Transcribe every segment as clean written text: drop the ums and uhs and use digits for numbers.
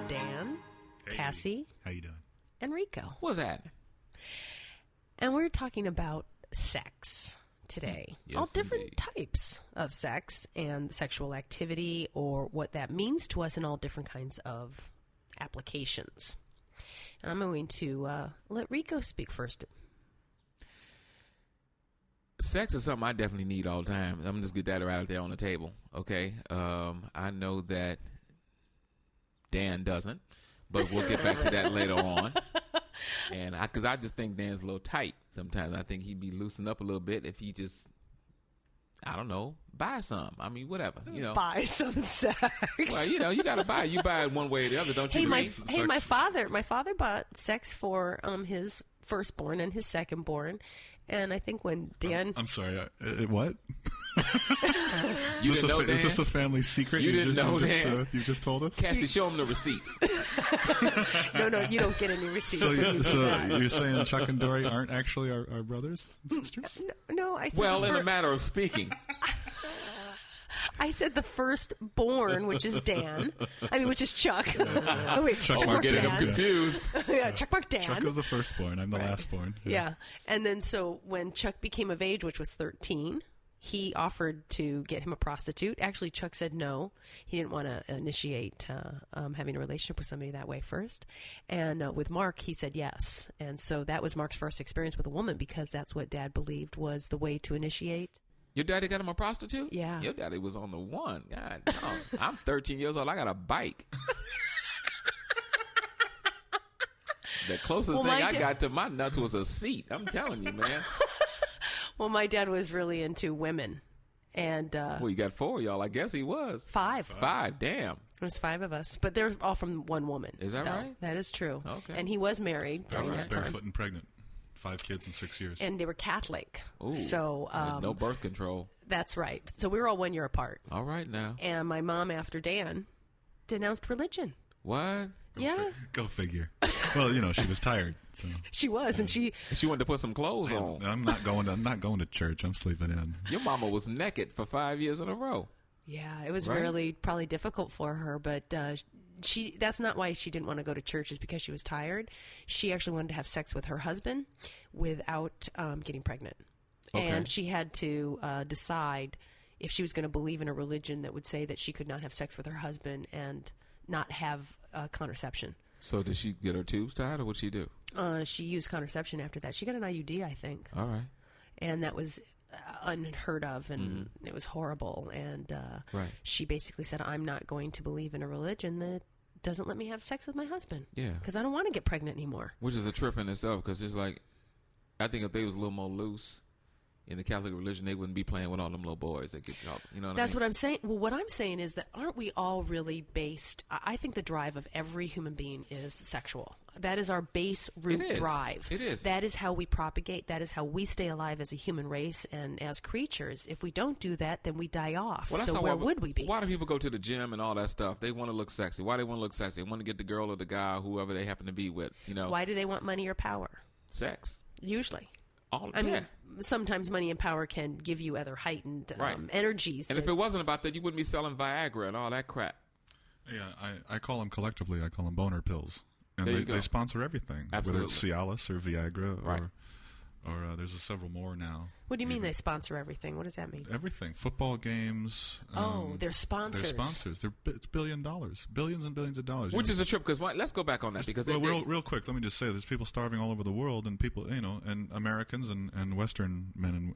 Dan, Kassi, how you doing? and Rico. What's that? And we're talking about sex today. Yes, all different indeed. types of sex and sexual activity, or what that means to us in all different kinds of applications. And I'm going to let Rico speak first. Sex is something I definitely need all the time. I'm gonna just get that right out there on the table, okay? I know that Dan doesn't, but we'll get back to that later on. And because I just think Dan's a little tight sometimes. I think he'd be loosened up a little bit if he just, I don't know, buy some. I mean, whatever, you know. Buy some sex. Well, you know, you got to buy. You buy it one way or the other, don't you? My father bought sex for his firstborn and his secondborn, and I think when Dan, I'm sorry, what? You didn't know, Dan? Is this a family secret? You didn't know, Dan? You just told us? Cassie, show him the receipts. No, you don't get any receipts. So you're saying Chuck and Dory aren't actually our brothers and sisters? No, I said Well, in a matter of speaking. I said the firstborn, which is Dan. which is Chuck. Oh, wait, Chuck I'm Mark getting Dan. him confused. Yeah, Chuck Mark Dan. Chuck is the firstborn. I'm the lastborn. Yeah. And then so when Chuck became of age, which was 13, he offered to get him a prostitute. Actually, Chuck said no. He didn't want to initiate having a relationship with somebody that way first. And with Mark, he said yes. And so that was Mark's first experience with a woman, because that's what Dad believed was the way to initiate. Your daddy got him a prostitute? Yeah. Your daddy was on the one. God, no. I'm 13 years old. I got a bike. The closest thing I got to my nuts was a seat. I'm telling you, man. Well, my dad was really into women. And Well, you got 4 of y'all. I guess he was. Five. Damn. There's 5 of us, but they're all from one woman. Is that though. right? That is true. Okay. And he was married during that time. Barefoot and pregnant. 5 kids in 6 years. And they were Catholic. Ooh, so no birth control. That's right. So we were all 1 year apart. All right now. And my mom, after Dan, denounced religion. What? Go figure. Well, you know, she was tired. So. She was, and she wanted to put some clothes on. I'm not going to church. I'm sleeping in. Your mama was naked for 5 years in a row. Yeah, it was really probably difficult for her, but that's not why she didn't want to go to church, is because she was tired. She actually wanted to have sex with her husband without getting pregnant. Okay. And she had to decide if she was going to believe in a religion that would say that she could not have sex with her husband and not have contraception. So did she get her tubes tied, or what'd she do? She used contraception after that. She got an IUD, I think. All right. And that was unheard of, and it was horrible. And she basically said, I'm not going to believe in a religion that doesn't let me have sex with my husband. Yeah. Because I don't want to get pregnant anymore. Which is a trip in itself, because it's like, I think if they was a little more loose in the Catholic religion, they wouldn't be playing with all them little boys that get caught. You know what That's I mean? what I'm saying. Well, what I'm saying is that aren't we all really based? I think the drive of every human being is sexual. That is our base root drive. It is. That is how we propagate. That is how we stay alive as a human race and as creatures. If we don't do that, then we die off. Well, so where would we be? Why do people go to the gym and all that stuff? They want to look sexy. Why do they want to look sexy? They want to get the girl or the guy or whoever they happen to be with. You know. Why do they want money or power? Sex. Usually. I mean, sometimes money and power can give you other heightened energies. And if it wasn't about that, you wouldn't be selling Viagra and all that crap. Yeah, I call them collectively, I call them boner pills. And they sponsor everything. Absolutely. Whether it's Cialis or Viagra or there's several more now. What do you mean they sponsor everything? What does that mean? Everything. Football games. They're sponsors. They're sponsors. It's $1 billion. Billions and billions of dollars. Which is a trip, because let's go back on that. Because real quick, let me just say, there's people starving all over the world, and people, and Americans and Western men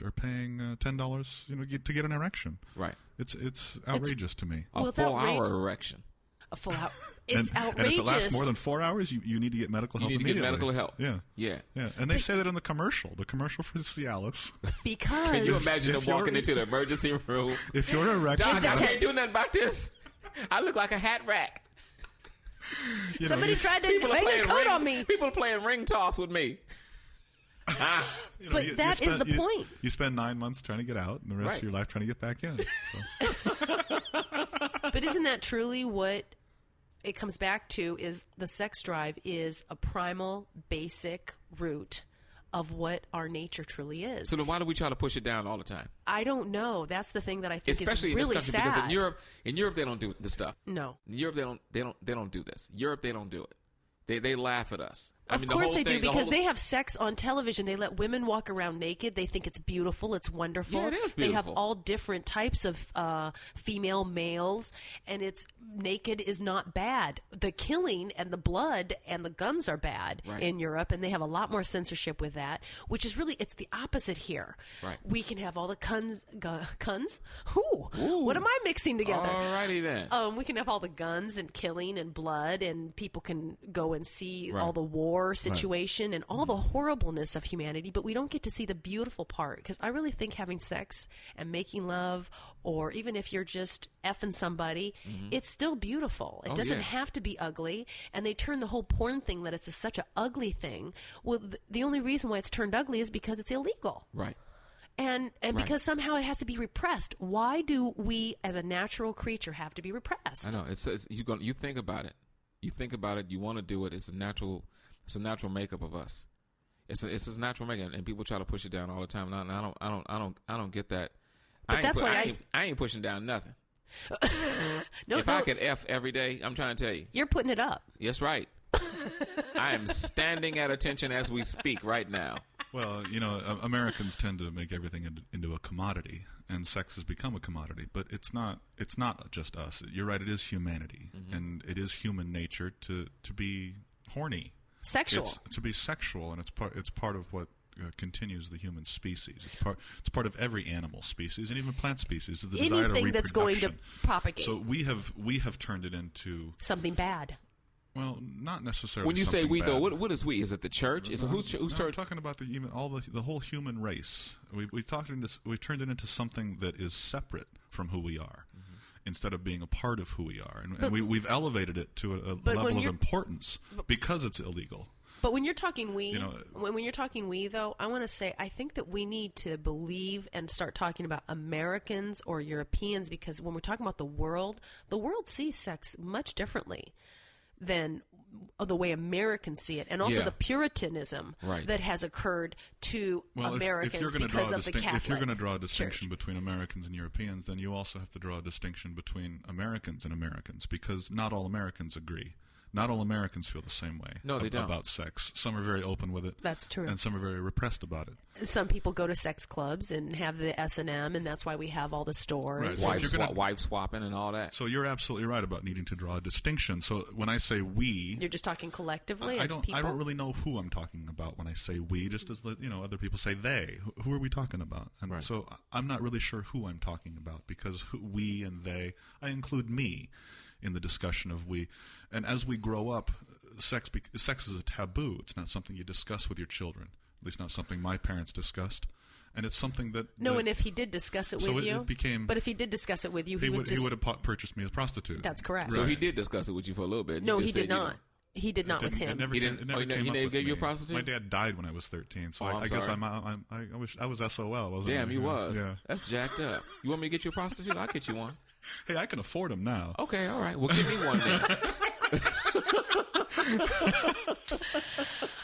are paying $10, to get an erection. Right. It's outrageous to me. A full-hour erection. A full hour. It's outrageous. And if it lasts more than 4 hours, you need to get medical help immediately. You need to get medical help. Yeah. And they say that in the commercial for Cialis. Because can you imagine them walking into the emergency room? If you're erect, Doc, I can't do nothing about this. I look like a hat rack. Somebody tried to hang a coat on me. People are playing ring toss with me. But that is the point. You spend 9 months trying to get out, and the rest of your life trying to get back in. So. But isn't that truly what it comes back to? Is the sex drive is a primal, basic root of what our nature truly is. So then why do we try to push it down all the time? I don't know. That's the thing that I think Especially is really in this sad. country, because in Europe they don't do this stuff. No. In Europe they don't do this. Europe they don't do it. They laugh at us. Of course they do, because they have sex on television. They let women walk around naked. They think it's beautiful. It's wonderful. Yeah, it is beautiful. They have all different types of female males, and it's naked is not bad. The killing and the blood and the guns are bad in Europe, and they have a lot more censorship with that, which is really, it's the opposite here. Right. We can have all the guns? Ooh, what am I mixing together? Alrighty then. We can have all the guns and killing and blood, and people can go and see all the war situation and all the horribleness of humanity, but we don't get to see the beautiful part, because I really think having sex and making love, or even if you're just effing somebody, it's still beautiful. It doesn't have to be ugly, and they turn the whole porn thing that it's such an ugly thing. Well, the only reason why it's turned ugly is because it's illegal. Right. And because somehow it has to be repressed. Why do we, as a natural creature, have to be repressed? I know. You think about it. You think about it. You want to do it. It's a natural makeup of us. It's a natural makeup, and people try to push it down all the time. And I don't get that. But that's why I ain't pushing down nothing. No, I could F every day, I'm trying to tell you. You're putting it up. Yes, right. I am standing at attention as we speak right now. Well, Americans tend to make everything into a commodity, and sex has become a commodity. But it's not just us. You're right. It is humanity, and it is human nature to be horny. Sexual. To be sexual, and it's part of what continues the human species. It's part of every animal species, and even plant species. The desire to Anything that's going to propagate. So we have turned it into something bad. Well, not necessarily. When you say we, bad. though, what is we? Is it the church? Who's church? I'm talking about the whole human race. We've turned it into something that is separate from who we are, instead of being a part of who we are, and we've elevated it to a level of importance because it's illegal. But when you're talking we, when you're talking we, though, I want to say I think that we need to believe and start talking about Americans or Europeans, because when we're talking about the world sees sex much differently than the way Americans see it, and also the Puritanism that has occurred to Americans because of the Catholic If you're going to draw a distinction Church. between Americans and Europeans, then you also have to draw a distinction between Americans and Americans, because not all Americans agree. Not all Americans feel the same way about sex. Some are very open with it. That's true. And some are very repressed about it. Some people go to sex clubs and have the S&M, and that's why we have all the stores. Right. Wife swapping and all that. So you're absolutely right about needing to draw a distinction. So when I say we... You're just talking collectively as people? I don't really know who I'm talking about when I say we, just as other people say they. Who are we talking about? And so I'm not really sure who I'm talking about, because we and they, I include me in the discussion of we. And as we grow up, sex is a taboo. It's not something you discuss with your children. At least not something my parents discussed. And it's something that... and if he did discuss it with you... But if he did discuss it with you, he would have purchased me as a prostitute. That's correct. So he did discuss it with you for a little bit. No, he did not. He did not with him. It never he came never gave you a prostitute? My dad died when I was 13, so I guess I was SOL, wasn't I? Damn, you was. Yeah. That's jacked up. You want me to get you a prostitute? I'll get you one. Hey, I can afford them now. Okay, all right. Well, give me one then.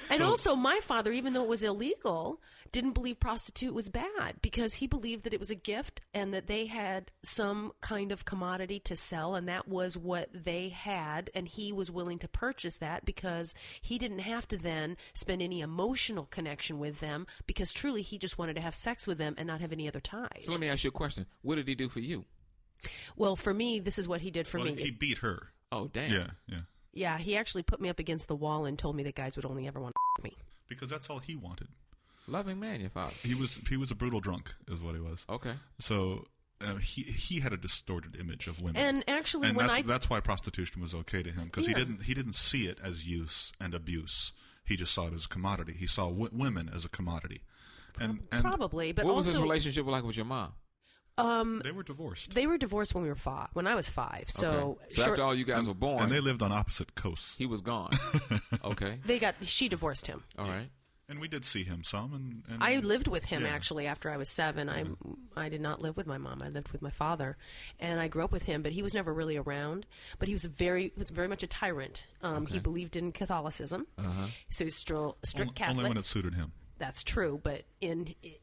And also, my father, even though it was illegal, didn't believe prostitute was bad, because he believed that it was a gift and that they had some kind of commodity to sell, and that was what they had, and he was willing to purchase that because he didn't have to then spend any emotional connection with them, because truly he just wanted to have sex with them and not have any other ties. So let me ask you a question. What did he do for you? Well, for me, this is what he did for me. He beat her. Oh, damn. Yeah. Yeah, he actually put me up against the wall and told me that guys would only ever want to me. Because that's all he wanted. Loving man, your father. He was a brutal drunk, is what he was. Okay. So he had a distorted image of women. And actually, that's why prostitution was okay to him, because he didn't see it as use and abuse. He just saw it as a commodity. He saw women as a commodity. And probably, but what also, was his relationship like with your mom? They were divorced. They were divorced when I was 5. So, okay. So after all you guys were born, and they lived on opposite coasts. He was gone. Okay. She divorced him. All right. And we did see him some. And I lived with him actually after I was 7. I did not live with my mom. I lived with my father, and I grew up with him. But he was never really around. But he was very much a tyrant. He believed in Catholicism, so he was strict Catholic. Only when it suited him. that's true, but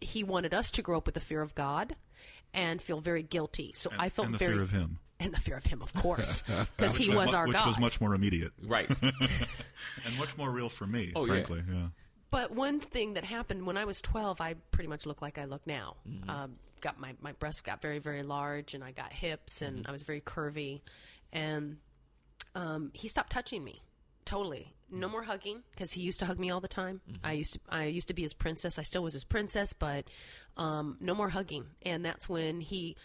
he wanted us to grow up with the fear of God and feel very guilty. So I felt and the very fear of him. And the fear of him, of course, because he was our which God. Which was much more immediate. Right. And much more real for me, frankly. Yeah. But one thing that happened when I was 12, I pretty much look like I look now. Got my breasts got very, very large, and I got hips, and I was very curvy. And he stopped touching me. Totally. No more hugging, because he used to hug me all the time. I used to be his princess. I still was his princess, but no more hugging. And that's when he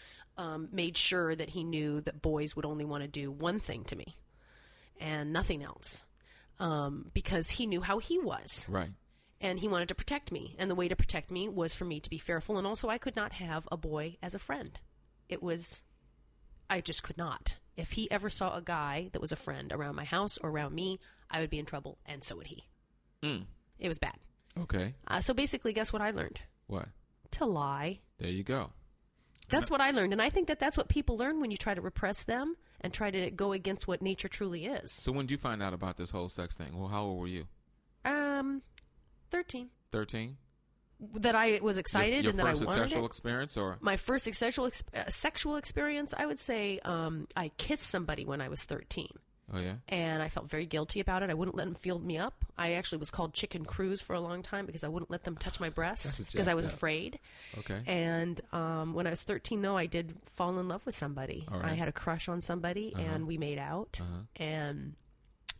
made sure that he knew that boys would only want to do one thing to me and nothing else, because he knew how he was. Right. And he wanted to protect me. And the way to protect me was for me to be fearful. And also I could not have a boy as a friend. I just could not. If he ever saw a guy that was a friend around my house or around me, I would be in trouble, and so would he. It was bad. Okay. So basically, guess what I learned? What? To lie. There you go. That's what I learned. And I think that that's what people learn when you try to repress them and try to go against what nature truly is. So when did you find out about this whole sex thing? Well, how old were you? 13. 13? That I was excited and that I wanted it. Your first sexual experience, or? My first sexual experience, I would say I kissed somebody when I was 13. Oh, yeah? And I felt very guilty about it. I wouldn't let them feel me up. I actually was called Chicken Crews for a long time because I wouldn't let them touch my breasts because I was afraid. Okay. And when I was 13, though, I did fall in love with somebody. All right. I had a crush on somebody, and we made out. And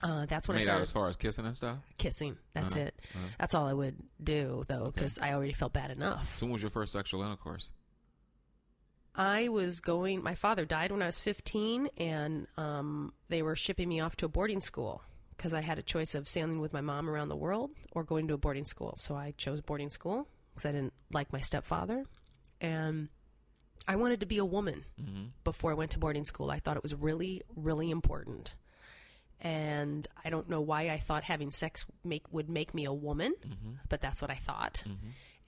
that's when I started. Made out as far as kissing and stuff? Kissing. That's it. That's all I would do, though, because I already felt bad enough. So when was your first sexual intercourse? My father died when I was 15, and they were shipping me off to a boarding school because I had a choice of sailing with my mom around the world or going to a boarding school. So I chose boarding school because I didn't like my stepfather. And I wanted to be a woman before I went to boarding school. I thought it was really, really important. And I don't know why I thought having sex would make me a woman, but that's what I thought.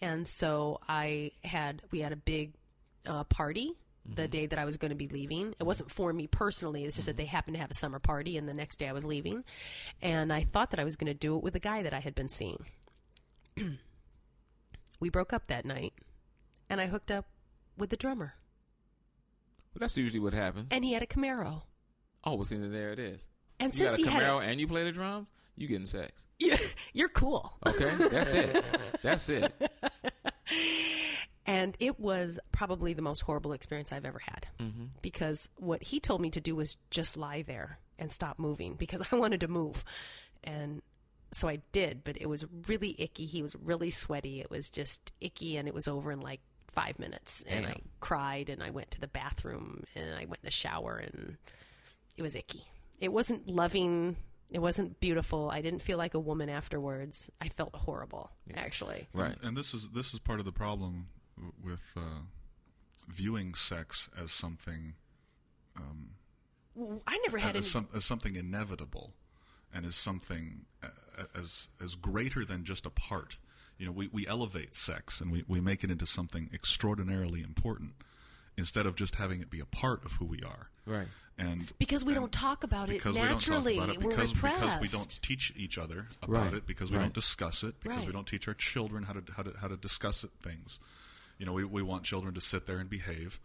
And so we had a big party the day that I was going to be leaving. It wasn't for me personally. It's just that they happened to have a summer party, and the next day I was leaving. And I thought that I was going to do it with a guy that I had been seeing. We broke up that night, and I hooked up with the drummer. Well, that's usually what happens. And he had a Camaro. Oh, well, see, there it is. And you since got a Camaro and you play the drums, you getting sex. You're cool. Okay, that's it. That's it. And it was probably the most horrible experience I've ever had, because what he told me to do was just lie there and stop moving because I wanted to move. And so I did, but it was really icky. He was really sweaty. It was just icky, and it was over in like 5 minutes. And I cried, and I went to the bathroom, and I went in the shower, and it was icky. It wasn't loving. It wasn't beautiful. I didn't feel like a woman afterwards. I felt horrible, actually. Right. And this is part of the problem with viewing sex as something. I never had as something inevitable, and as something as greater than just a part. You know, we elevate sex and we make it into something extraordinarily important instead of just having it be a part of who we are. Right. And because we don't talk about it naturally. Because we don't teach each other about it, because we don't discuss it, because we don't teach our children how to discuss things. You know, we want children to sit there and behave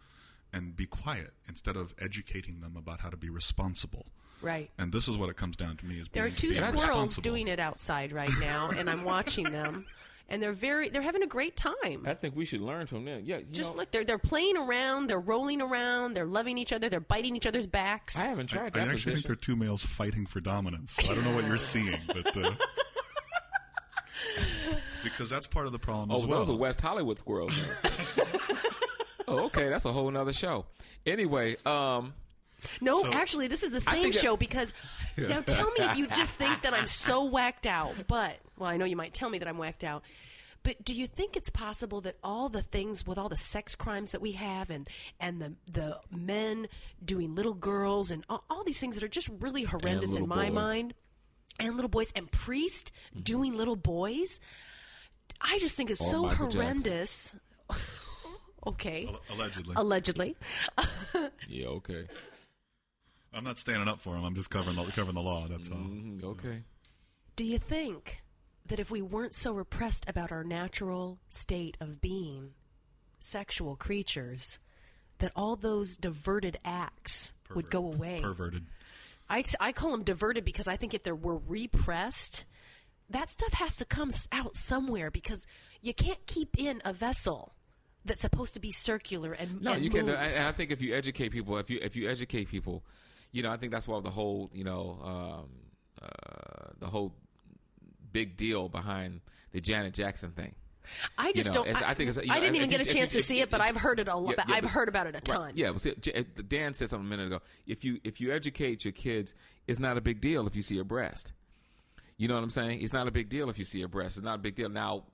and be quiet instead of educating them about how to be responsible. Right. And this is what it comes down to me: is there are two squirrels doing it outside right now, and I'm watching them. And they're having a great time. I think we should learn from them. Yeah, look, they're playing around, they're rolling around, they're loving each other, they're biting each other's backs. I haven't tried that. I actually think they're two males fighting for dominance. So I don't know what you're seeing, but because that's part of the problem as well. Those are West Hollywood squirrels. Oh, okay, that's a whole nother show. Anyway, actually, this is the same show because now tell me if you just think that I'm so whacked out. But, well, I know you might tell me that I'm whacked out. But do you think it's possible that all the things with all the sex crimes that we have and the men doing little girls and all these things that are just really horrendous in my mind, and little boys and priests doing little boys, I just think it's so horrendous. Okay. Allegedly. Yeah, okay. I'm not standing up for him. I'm just covering the law. That's all. Okay. Do you think that if we weren't so repressed about our natural state of being sexual creatures, that all those diverted acts would go away. Perverted. I call them diverted because I think if they were repressed, that stuff has to come out somewhere, because you can't keep in a vessel that's supposed to be circular and no, and you move. can. And I think if you educate people, if you educate people, I think that's why the whole the whole big deal behind the Janet Jackson thing. I just don't. I didn't even get a chance to see it, but I've heard it a lot. I've heard about it a ton. Right, yeah, Dan said something a minute ago. If you educate your kids, it's not a big deal if you see a breast. You know what I'm saying? It's not a big deal if you see a breast. It's not a big deal. Now,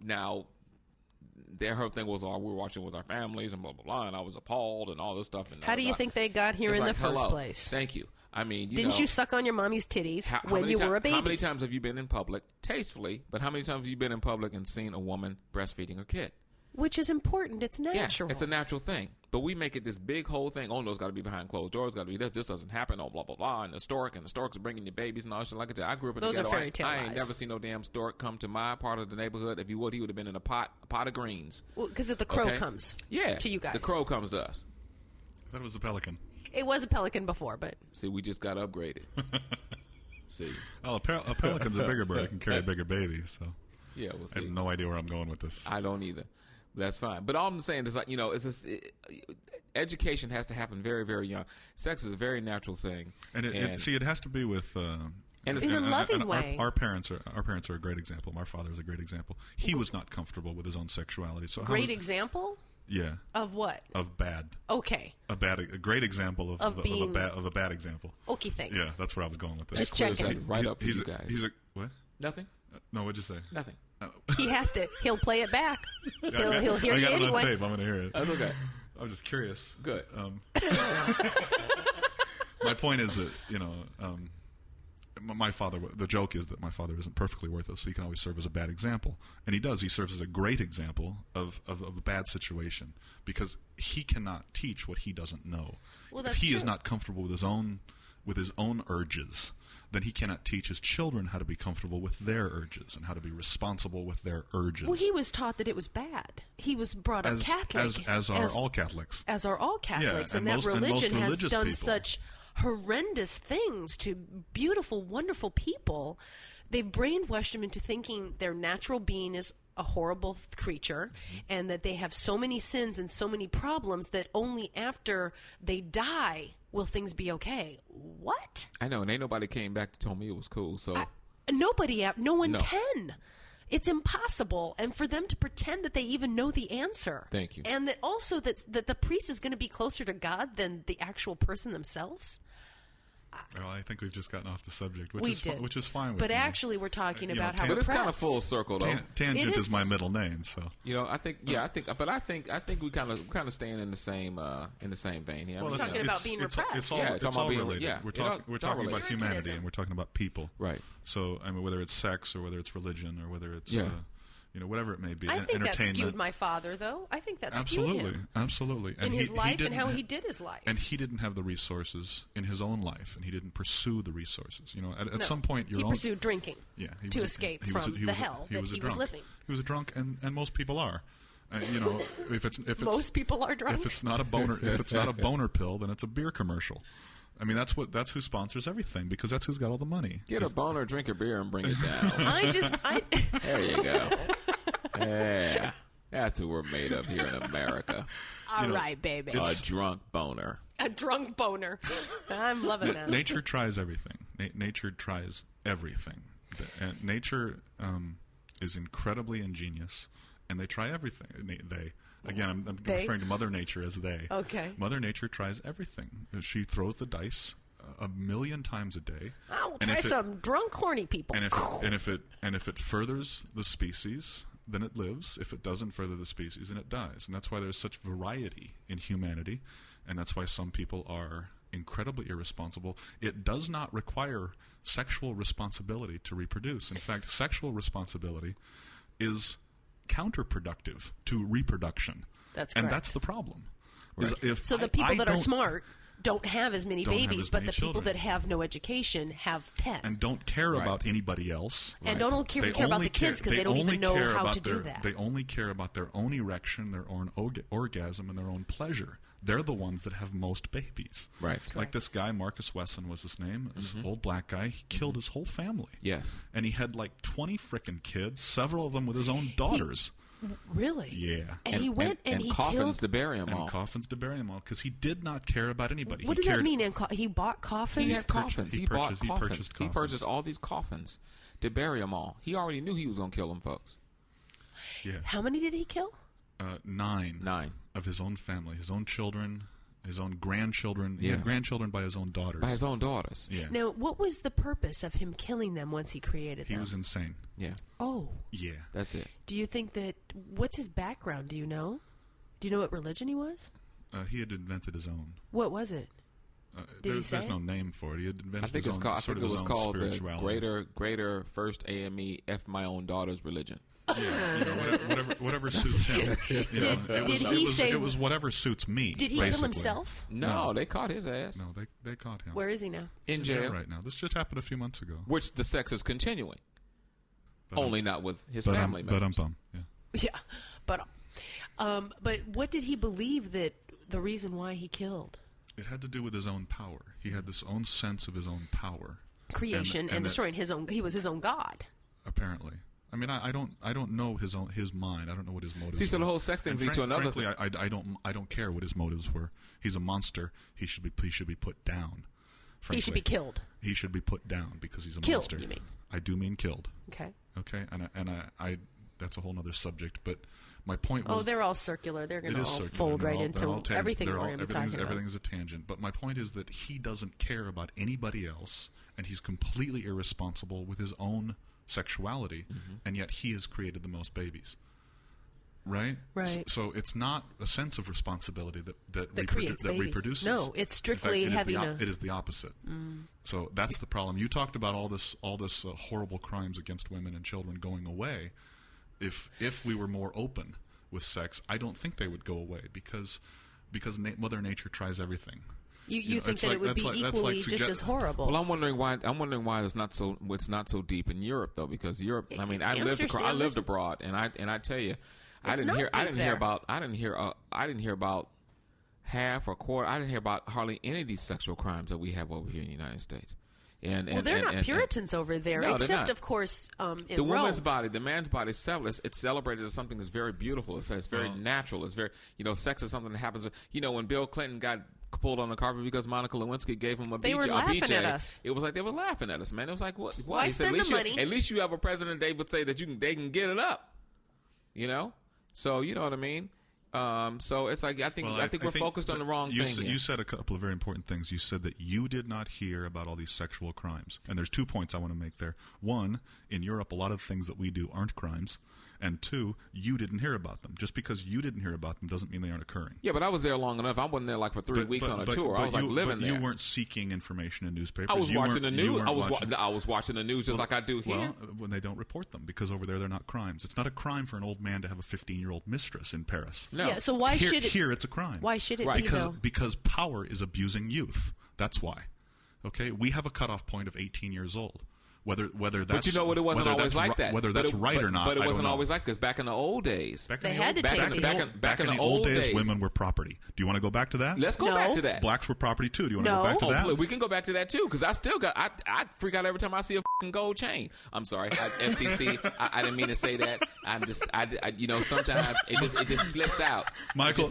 their whole thing was, we were watching with our families and blah blah blah, and I was appalled and all this stuff. And how do you think they got here in the first place? Thank you. I mean, didn't you suck on your mommy's titties when you were a baby? How many times have you been in public, tastefully, but how many times have you been in public and seen a woman breastfeeding her kid? Which is important. It's natural. Yeah, it's a natural thing. But we make it this big whole thing. Oh, no, it's got to be behind closed doors. It's got to be this. This doesn't happen. Oh, blah, blah, blah. And the stork are bringing you babies and all shit like that. I grew up in Those the ghetto. Are fairy tale I lies. ain't never seen no damn stork come to my part of the neighborhood. If he would have been in a pot of greens. Well, because if the crow comes to you guys. The crow comes to us. I thought it was a pelican. It was a pelican before, but... See, we just got upgraded. See. Well, a pelican's a bigger bird. It can carry a bigger baby, so... Yeah, we'll see. I have no idea where I'm going with this. I don't either. That's fine. But all I'm saying is, it's just, education has to happen very, very young. Sex is a very natural thing. And it has to be with... in a loving way. Our parents are a great example. My father is a great example. He was not comfortable with his own sexuality. So example? Yeah. Of what? Of bad. Okay. A great example of a bad example. Okay, thanks. Yeah, that's where I was going with this. Just checking. Right up to you guys. What? Nothing. No, what'd you say? Nothing. He has to. He'll play it back. He'll hear you anyway. I got it on tape. I'm going to hear it. That's okay. I was just curious. Good. My point is that my father. The joke is that my father isn't perfectly worthless, so he can always serve as a bad example, and he does. He serves as a great example of a bad situation, because he cannot teach what he doesn't know. Well, if he is not comfortable with his own urges, then he cannot teach his children how to be comfortable with their urges and how to be responsible with their urges. Well, he was taught that it was bad. He was brought up Catholic. As are all Catholics. As are all Catholics. Yeah, and that religion has done people. such horrendous things to beautiful, wonderful people. They've brainwashed them into thinking their natural being is a horrible creature, and that they have so many sins and so many problems that only after they die will things be okay. What? I know, and ain't nobody came back to tell me it was cool. So no one can. It's impossible, and for them to pretend that they even know the answer. Thank you. And that also that the priest is going to be closer to God than the actual person themselves. Well, I think we've just gotten off the subject, which is fine with but me. actually, we're talking about how. But it's kind of full circle, though. Tangent is my middle name, so I think we kind of staying in the same vein here. We're talking about being repressed. It's all related. Yeah, we're talking about humanity, and we're talking about people. Right. So, I mean, whether it's sex or whether it's religion or whether it's whatever it may be. I think that skewed my father, though. I think that skewed him. Absolutely. And in his life and how he did his life. And he didn't have the resources in his own life, and he didn't pursue the resources. At some point, he pursued drinking. Yeah, to escape from the hell that he was living. He was a drunk, and most people are. If it's most people are drunk. If it's not a boner pill, then it's a beer commercial. I mean, that's who sponsors everything, because that's who's got all the money. Get a boner, drink a beer, and bring it down. There you go. Yeah, that's who we're made of here in America. All right, baby. A drunk boner. A drunk boner. I'm loving that. Nature tries everything. Nature tries everything. And nature is incredibly ingenious, and they try everything. I'm referring to Mother Nature as they. Okay. Mother Nature tries everything. She throws the dice a million times a day. I'll try some drunk, horny people. And if it furthers the species, then it lives. If it doesn't further the species, then it dies. And that's why there's such variety in humanity, and that's why some people are incredibly irresponsible. It does not require sexual responsibility to reproduce. In fact, sexual responsibility is counterproductive to reproduction. That's correct. And that's the problem. Right. So the people that are smart don't have as many babies, but the people that have no education have 10. And don't care about anybody else. And don't care about the kids because they don't even know how to do that. They only care about their own erection, their own orgasm, and their own pleasure. They're the ones that have most babies. Right. Like this guy, Marcus Wesson was his name, this old black guy. He killed his whole family. Yes. And he had like 20 frickin' kids, several of them with his own daughters. Really? Yeah. And he went and he coffins killed... to bury them all. And coffins to bury them all, because he did not care about anybody. What does that mean? He bought coffins? He had coffins. He bought coffins. He purchased coffins. He purchased all these coffins to bury them all. He already knew he was going to kill them folks. Yeah. How many did he kill? 9. 9. Of his own family, his own children, his own grandchildren. He had grandchildren by his own daughters. By his own daughters. Yeah. Now, what was the purpose of him killing them once he created them? He was insane. Yeah. Oh. Yeah. That's it. Do you think that... What's his background? Do you know? Do you know what religion he was? He had invented his own. What was it? There's no name for it. He had invented I think his it's own, called. I think it was called the Greater First AME F My Own Daughter's Religion. Yeah, whatever suits him. It was whatever suits me. Did he kill himself? No, they caught his ass. No, they caught him. Where is he now? In jail right now. This just happened a few months ago. Which the sex is continuing. Only not with his family members. Yeah, but what did he believe that the reason why he killed? It had to do with his own power. He had this own sense of his own power, creation and destroying his own. He was his own god. Apparently. I mean, I don't know his mind. I don't know what his motives were. See, so the whole sex thing leads to another thing. I don't care what his motives were. He's a monster. He should be put down. Frankly. He should be killed. He should be put down because he's a monster. Killed, you mean? I do mean killed. Okay. Okay, and I that's a whole other subject. But my point was... Oh, they're all circular. They're going to all fold right into everything we're going to be talking about. Everything is a tangent. But my point is that he doesn't care about anybody else, and he's completely irresponsible with his own sexuality, and yet he has created the most babies. Right? Right. So it's not a sense of responsibility that reproduces. No, it's strictly it is the opposite. So that's the problem. You talked about all this horrible crimes against women and children going away. If we were more open with sex, I don't think they would go away because Mother Nature tries everything. You think that it would be equally just as horrible? Well, I'm wondering why it's not so deep in Europe though, because Europe. I mean, I lived abroad, and I tell you, I didn't hear about half or quarter. I didn't hear about hardly any of these sexual crimes that we have over here in the United States. Well, they're not Puritans over there, no, except of course in the Rome. woman's body, the man's body, it's celebrated as something that's very beautiful. It's very natural. It's very sex is something that happens. When Bill Clinton got pulled on the carpet because Monica Lewinsky gave him a BJ. They were laughing at us. It was like they were laughing at us, man. It was like, what? Why he spend said, the money? At least you have a president. They would say that they can get it up. So you know what I mean. So it's like I think we're focused on the wrong thing. You said a couple of very important things. You said that you did not hear about all these sexual crimes, and there's 2 points I want to make there. One, in Europe, a lot of things that we do aren't crimes. And 2, you didn't hear about them. Just because you didn't hear about them doesn't mean they aren't occurring. Yeah, but I was there long enough. I wasn't there like for 3 weeks on a tour. I was living there. You weren't seeking information in newspapers. I was watching the news. I was watching the news just like I do here. Well, when they don't report them, because over there they're not crimes. It's not a crime for an old man to have a 15-year-old mistress in Paris. No. Yeah, so why should it? Here it's a crime. Why should it be, though? Because power is abusing youth. That's why. Okay? We have a cutoff point of 18 years old. Whether that's, but it wasn't always like that. Whether that's right or not, but it wasn't always like this. Back in the old days, they had to take it. Back in the old days, women were property. Do you want to go back to that? Let's go back to that. Blacks were property too. Do you want to go back to that? We can go back to that too, because I still got. I freak out every time I see a fucking gold chain. I'm sorry, FCC. I didn't mean to say that. I'm just. Sometimes it just slips out. Michael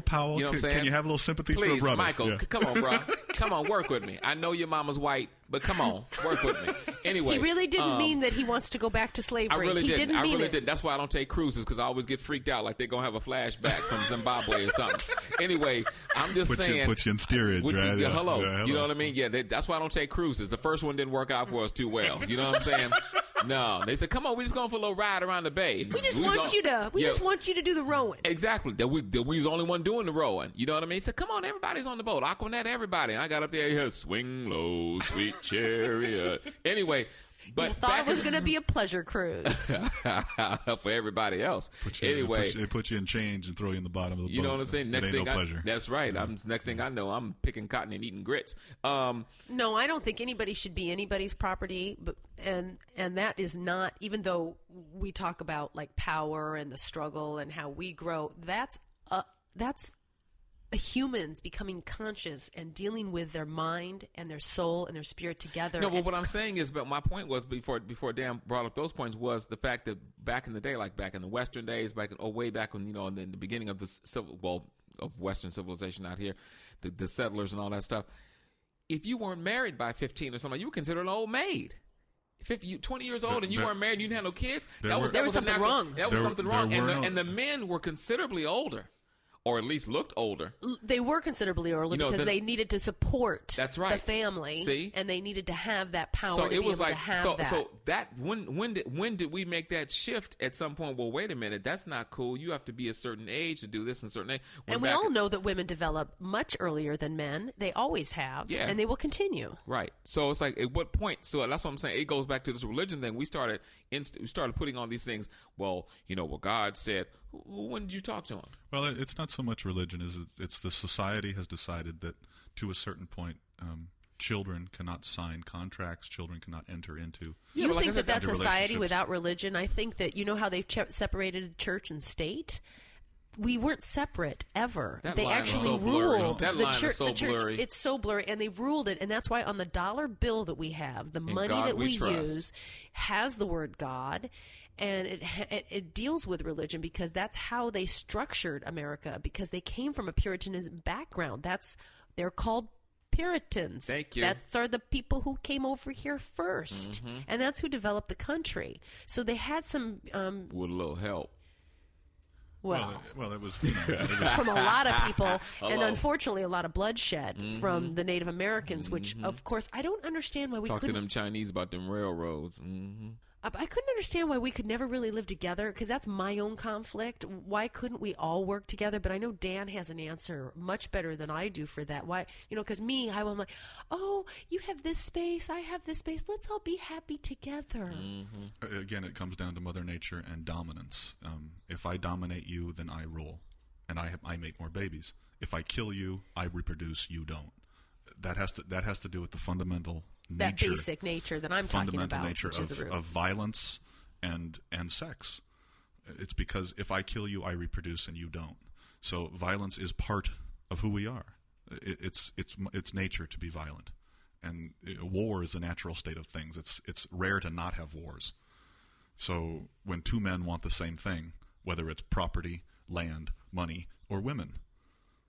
Powell. Can you have a little sympathy for a brother? Michael, come on, bro. Come on, work with me. I know your mama's white, but come on, work with me. Anyway, he really didn't mean that he wants to go back to slavery. I really didn't. didn't. That's why I don't take cruises, because I always get freaked out like they're gonna have a flashback from Zimbabwe or something. Anyway, I'm just saying. Put you in steerage, right? Hello. You know what I mean? Yeah, that's why I don't take cruises. The first one didn't work out for us too well. You know what I'm saying? No, they said, "Come on, we're just going for a little ride around the bay." We just want you to do the rowing. Exactly. That we was the only one doing the rowing. You know what I mean? He said, "Come on, everybody's on the boat. Aquanet, everybody." And I got up there, swing low, sweet chariot. Anyway, But you thought it was going to be a pleasure cruise. For everybody else. It puts you in chains and throw you in the bottom of the boat. You know what I'm saying? Next thing, pleasure. That's right. Next thing I know, I'm picking cotton and eating grits. No, I don't think anybody should be anybody's property, and that is not. Even though we talk about like power and the struggle and how we grow, that's humans becoming conscious and dealing with their mind and their soul and their spirit together. No, but what I'm saying is, but my point was before Dan brought up those points was the fact that back in the day, like back in the Western days, way back when in the beginning of of Western civilization out here, the settlers and all that stuff. If you weren't married by 15 or something, you were considered an old maid. 20 years old and you weren't married, you didn't have no kids. There was something wrong. That was something wrong, and the men were considerably older. Or at least looked older. They were considerably older because they needed to support the family. See? And they needed to have that power so to be able to have that. So that when did we make that shift at some point? Well, wait a minute, that's not cool. You have to be a certain age to do this and certain age. And we all know that women develop much earlier than men. They always have. Yeah. And they will continue. Right. So it's like, at what point? So that's what I'm saying. It goes back to this religion thing. We started putting on these things. Well, what God said. When did you talk to him? Well, it's not so much religion as it's the society has decided that to a certain point, children cannot sign contracts, children cannot enter into. You think that's society without religion? I think that how they've separated church and state. We weren't separate ever. They actually ruled the church. It's so blurry, and they've ruled it, and that's why on the dollar bill that we have, the money that we use has the word God. And it deals with religion because that's how they structured America, because they came from a Puritanism background. They're called Puritans. Thank you. That's are the people who came over here first, and that's who developed the country. So they had some with a little help. Well, it was from a lot of people, and unfortunately, a lot of bloodshed from the Native Americans. Which, of course, I don't understand why we talk couldn't to them Chinese about them railroads. I couldn't understand why we could never really live together, because that's my own conflict. Why couldn't we all work together? But I know Dan has an answer much better than I do for that. Why? Because I'm like, oh, you have this space, I have this space. Let's all be happy together. Again, it comes down to Mother Nature and dominance. If I dominate you, then I rule, and I make more babies. If I kill you, I reproduce. You don't. That has to do with the fundamental nature, that basic nature that I'm talking about, nature of violence and sex. It's because if I kill you, I reproduce, and you don't. So violence is part of who we are. It's nature to be violent, and war is a natural state of things. It's rare to not have wars. So when two men want the same thing, whether it's property, land, money, or women.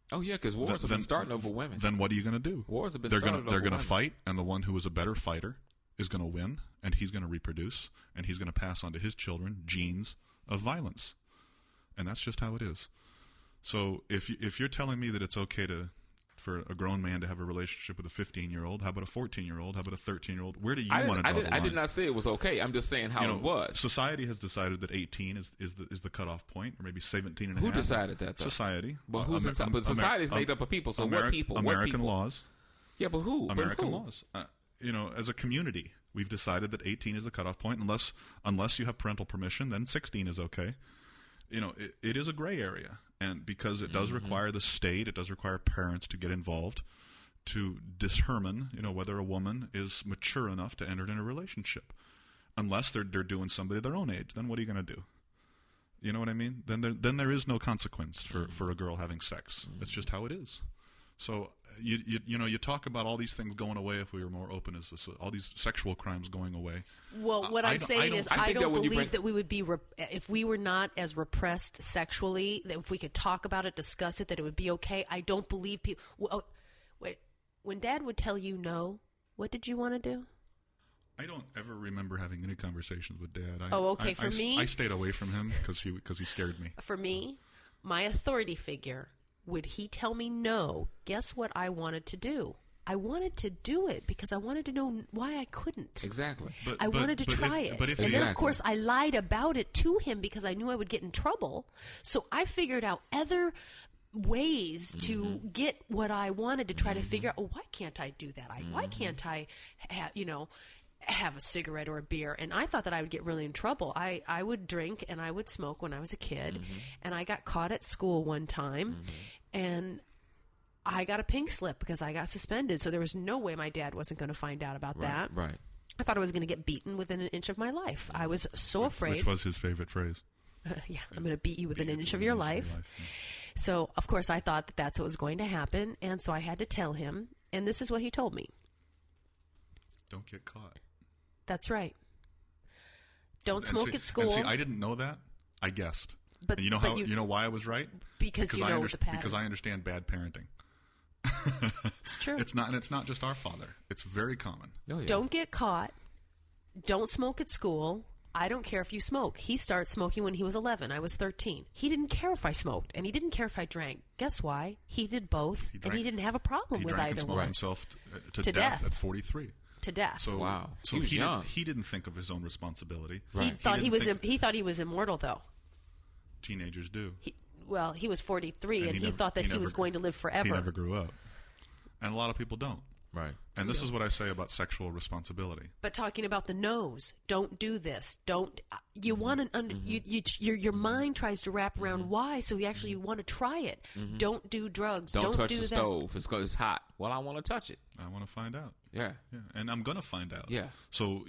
Oh yeah, because wars have been starting over women. Then what are you going to do? Wars have been starting over women. They're going to fight, and the one who is a better fighter is going to win, and he's going to reproduce, and he's going to pass on to his children genes of violence, and that's just how it is. So if you're telling me that it's okay for a grown man to have a relationship with a 15-year-old, how about a 14-year-old? How about a 13-year-old? Where do you want to draw the line? I did not say it was okay. I'm just saying how it was. Society has decided that 18 is the cutoff point, or maybe 17 and a half. Who decided that, though? Society. But but society is made up of people. So what people? American laws. Yeah, but who? American laws. As a community, we've decided that 18 is the cutoff point. Unless you have parental permission, then 16 is okay. It is a gray area. And because it does require the state, it does require parents to get involved to determine, whether a woman is mature enough to enter in a relationship. Unless they're doing somebody their own age, then what are you going to do? You know what I mean? Then there is no consequence for a girl having sex. It's just how it is. So you talk about all these things going away if we were more open, all these sexual crimes going away. Well, what I'm saying is I don't believe that we would be, if we were not as repressed sexually, that if we could talk about it, discuss it, that it would be okay. I don't believe people. Wait, when Dad would tell you no, what did you want to do? I don't ever remember having any conversations with Dad. Okay. For me, I stayed away from him because he scared me. For me, my authority figure. Would he tell me no? Guess what I wanted to do? I wanted to do it because I wanted to know why I couldn't. Exactly. I wanted to try it. And then, of course, I lied about it to him because I knew I would get in trouble. So I figured out other ways to get what I wanted to try to figure out, why can't I do that? Why can't I, have a cigarette or a beer. And I thought that I would get really in trouble. I would drink and I would smoke when I was a kid. And I got caught at school one time. And I got a pink slip because I got suspended. So there was no way my dad wasn't going to find out about that. Right. I thought I was going to get beaten within an inch of my life. I was so afraid. Which was his favorite phrase. Yeah, I'm going to beat you within an inch of your life. So, of course, I thought that that's what was going to happen. And so I had to tell him. And this is what he told me. Don't get caught. That's right. Don't smoke at school. And see, I didn't know that. I guessed. But and you know how you know why I was right? Because you know the pattern. Because I understand bad parenting. It's true. It's not just our father. It's very common. Oh, yeah. Don't get caught. Don't smoke at school. I don't care if you smoke. He started smoking when he was 11. I was 13. He didn't care if I smoked, and he didn't care if I drank. Guess why? He did both, and he didn't have a problem with either one. He drank and smoked himself to death at 43. To death. So wow. So he didn't think of his own responsibility. Right. He thought he was immortal, though. Teenagers do. He was 43, and he thought that he was going to live forever. He never grew up, and a lot of people don't. Right. And this is what I say about sexual responsibility. But talking about the no's, don't do this. Don't you want to? Your mind tries to wrap around why, so you actually want to try it. Don't do drugs. Don't touch the stove. It's hot. Well, I want to touch it. I want to find out. Yeah. And I'm going to find out. Yeah. So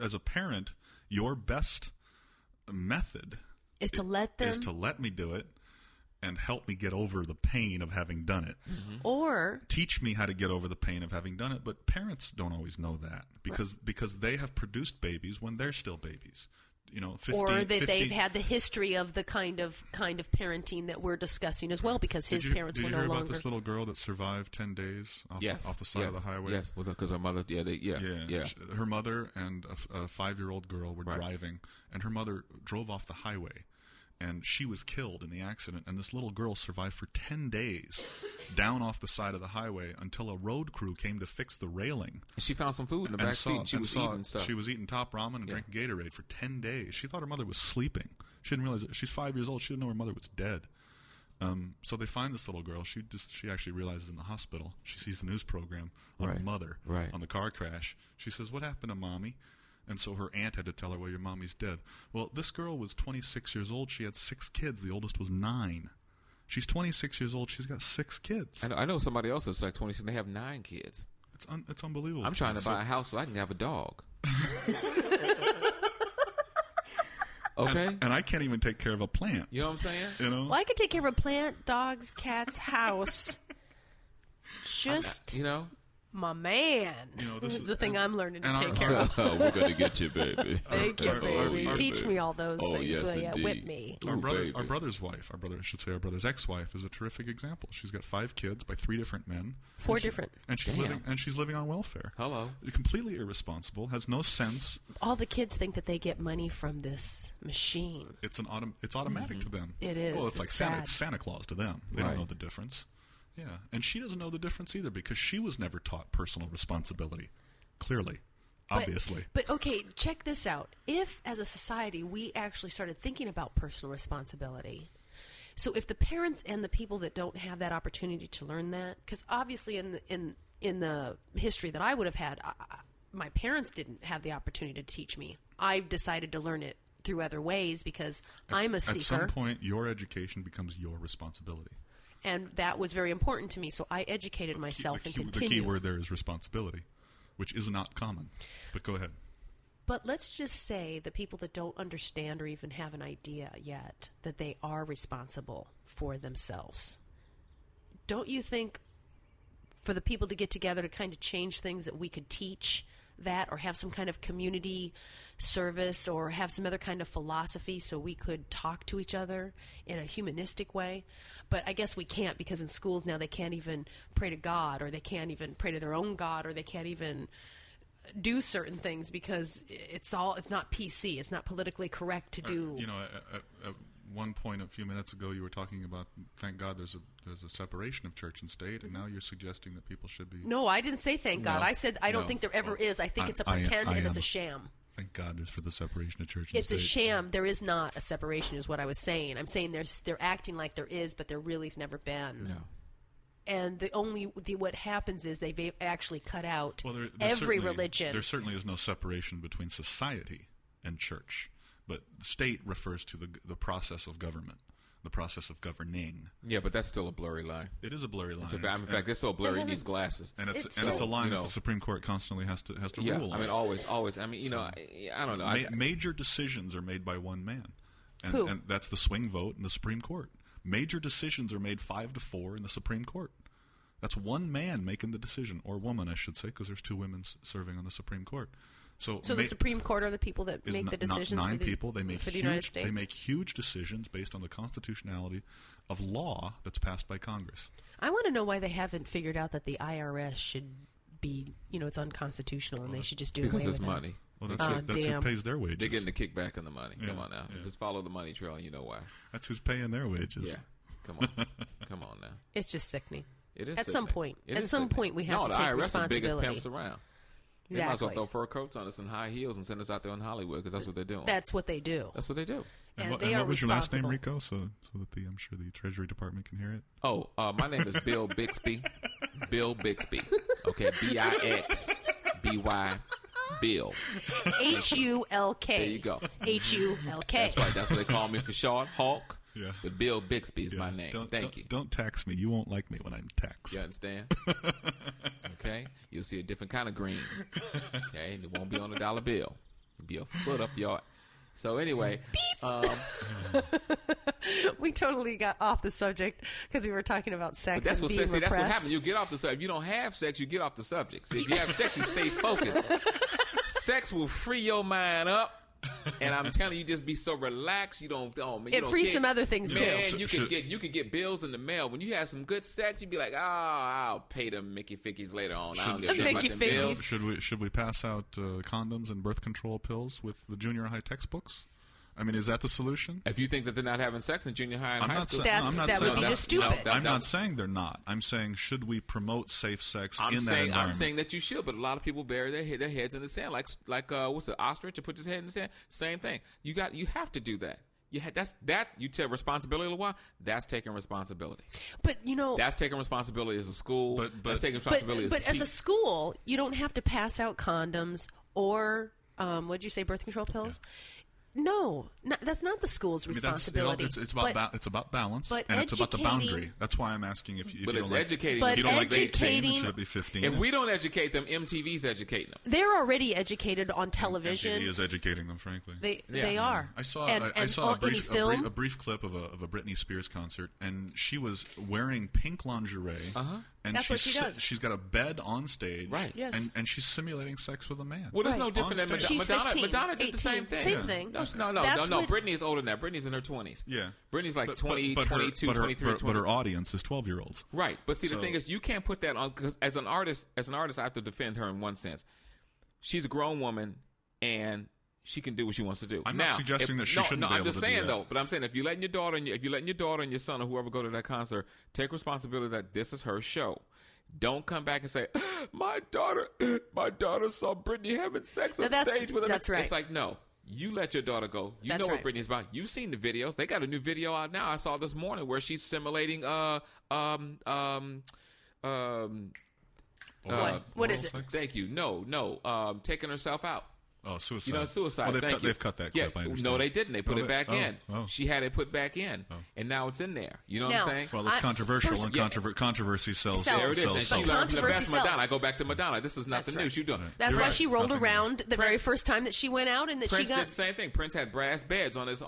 as a parent, your best method is to let me do it. And help me get over the pain of having done it. Or teach me how to get over the pain of having done it. But parents don't always know that because they have produced babies when they're still babies. 50, they've had the history of the kind of parenting that we're discussing as well, because his parents were no longer. Did you hear about this little girl that survived 10 days off the side of the highway? Yes, because her mother. Yeah. Her mother and a 5-year-old girl were driving, and her mother drove off the highway. And she was killed in the accident, and this little girl survived for 10 days down off the side of the highway until a road crew came to fix the railing. And she found some food in the back seat, and she was eating stuff. She was eating top ramen and drinking Gatorade for 10 days. She thought her mother was sleeping. She didn't realize it. She's 5 years old. She didn't know her mother was dead. So they find this little girl. She actually realizes in the hospital. She sees the news program on her mother on the car crash. She says, "What happened to Mommy?" And so her aunt had to tell her, "Well, your mommy's dead." Well, this girl was 26 years old. She had 6 kids. The oldest was 9. She's 26 years old. She's got 6 kids. I know somebody else that's like 26 and they have 9 kids. It's unbelievable. I'm trying to buy a house so I can have a dog. Okay. And I can't even take care of a plant. You know what I'm saying? Well, I can take care of a plant, dogs, cats, house. My man. This is the thing I'm learning to take care of. We're going to get you, baby. Thank you, baby. Teach me all those things, yes, will you? indeed. Whip me. Our brother's wife, our brother's ex-wife is a terrific example. She's got 5 kids by 3 different men. 4 different. And she's living on welfare. Hello. Completely irresponsible, has no sense. All the kids think that they get money from this machine. It's automatic to them. It is. Well, it's like Santa Claus to them. They Right. don't know the difference. Yeah, and she doesn't know the difference either because she was never taught personal responsibility. Clearly, obviously. But okay, check this out. If, as a society, we actually started thinking about personal responsibility, so if the parents and the people that don't have that opportunity to learn that, because obviously in the history that I would have had, my parents didn't have the opportunity to teach me. I decided to learn it through other ways because I'm a seeker. At some point, your education becomes your responsibility. And that was very important to me, so I educated myself and continued. The key word there is responsibility, which is not common. But go ahead. But let's just say the people that don't understand or even have an idea yet that they are responsible for themselves. Don't you think for the people to get together to kind of change things that we could teach that, or have some kind of community service, or have some other kind of philosophy so we could talk to each other in a humanistic way? But I guess we can't, because in schools now they can't even pray to God, or they can't even pray to their own God, or they can't even do certain things because it's not PC. It's not politically correct to do. At one point a few minutes ago you were talking about, thank God there's a separation of church and state, and now you're suggesting that people should be. No, I didn't say thank God. I said I don't think there ever is. I think it's a pretend and it's a sham. Thank God there's for the separation of church and it's state. It's a sham. There is not a separation is what I was saying. I'm saying they're acting like there is, but there really's never been. No. And what happens is they've actually cut out every religion. There certainly is no separation between society and church, but state refers to the process of government, the process of governing. Yeah, but that's still a blurry line. It is a blurry line. In fact, it's so blurry in these glasses. And it's a line that the Supreme Court constantly has to rule on. I mean, always. I mean, I don't know. Major decisions are made by one man. Who? And that's the swing vote in the Supreme Court. Major decisions are made 5-4 in the Supreme Court. That's one man making the decision, or woman, I should say, because there's 2 women serving on the Supreme Court. So the Supreme Court are the people that make the decisions. 9 people. They make United States. They make huge decisions based on the constitutionality of law that's passed by Congress. I want to know why they haven't figured out that the IRS should be, it's unconstitutional, and they should just do it because it's money. Well, that's who pays their wages. They're getting the kickback on the money. Yeah, come on now. Yeah. Just follow the money trail, and you know why. That's who's paying their wages. Yeah. Come on now. It's just sickening. It is At sickening. some point. At some point, we have to take responsibility. The IRS is the biggest pimps around. Exactly. They might as well throw fur coats on us and high heels and send us out there in Hollywood, because that's what they're doing. That's what they do. That's what they do. And what was your last name, Rico? So that I'm sure the Treasury Department can hear it. Oh, my name is Bill Bixby. Bill Bixby. Okay, BIXBY. Bill. HULK. There you go. HULK. That's right. That's what they call me for short. Hulk. Yeah. But Bill Bixby is my name. Thank you. Don't tax me. You won't like me when I'm taxed. You understand? Okay? You'll see a different kind of green. Okay? And it won't be on a dollar bill. It'll be a foot up your... So anyway... we totally got off the subject because we were talking about sex and being repressed. That's what happens. You get off the subject. If you don't have sex, you get off the subject. See, if you have sex, you stay focused. Sex will free your mind up. And I'm telling you, just be so relaxed. It frees some other things too. Man, you could get bills in the mail. When you have some good sex, you'd be like, I'll pay them Mickey Fickies later on. I don't give a shit about them bills. Should we pass out condoms and birth control pills with the junior high textbooks? I mean, is that the solution? If you think that they're not having sex in junior high and high school, that would be just stupid. I'm not saying they're not. I'm saying, should we promote safe sex in that environment? I'm saying that you should, but a lot of people bury their heads in the sand, like what's it, ostrich to put his head in the sand. Same thing. You have to do that. You take responsibility, LaJuan. That's taking responsibility. But that's taking responsibility as a school. But that's taking responsibility but as a school, you don't have to pass out condoms or what did you say, birth control pills? Yeah. No, that's not the school's responsibility. It's about balance, and it's about the boundary. That's why I'm asking if you don't like. Educating. If you don't like 18, should it be 15? If we don't educate them, MTV's educating them. They're already educated on television. MTV is educating them, frankly. They are. I saw a brief clip of a Britney Spears concert, and she was wearing pink lingerie. And that's what she does. She's got a bed on stage, right? Yes. And she's simulating sex with a man. Well, it's no different than Madonna. She's 15, Madonna did 18, the same thing. Same thing. No. Britney is older than that. Britney's in her 20s. Yeah. Britney's like 20, 22, 23, 20. But her audience is 12-year-olds. Right. But see, the thing is, you can't put that on, because as an artist, I have to defend her in one sense. She's a grown woman, and she can do what she wants to do. I'm not suggesting that she shouldn't be able to do that. I'm just saying, though. But I'm saying, if you're letting your daughter and your son or whoever go to that concert, take responsibility that this is her show. Don't come back and say, my daughter saw Britney having sex on stage with him. That's right. It's like, no. You let your daughter go. You know what Britney's about. You've seen the videos. They got a new video out now. I saw this morning where she's simulating what is it? Thank you. No. Taking herself out. Oh, suicide. Suicide. Well, they've cut that clip. I understand. No, they didn't. They put it back in. She had it put back in, and now it's in there. You know what I'm saying? Well, it's controversial, and controversy sells. There it is. And she learned from the best sells. Madonna. I go back to Madonna. This is nothing new. She's doing. That's why she rolled around the very first time that she went out, and that Prince she got did the same thing. Prince had brass beds on his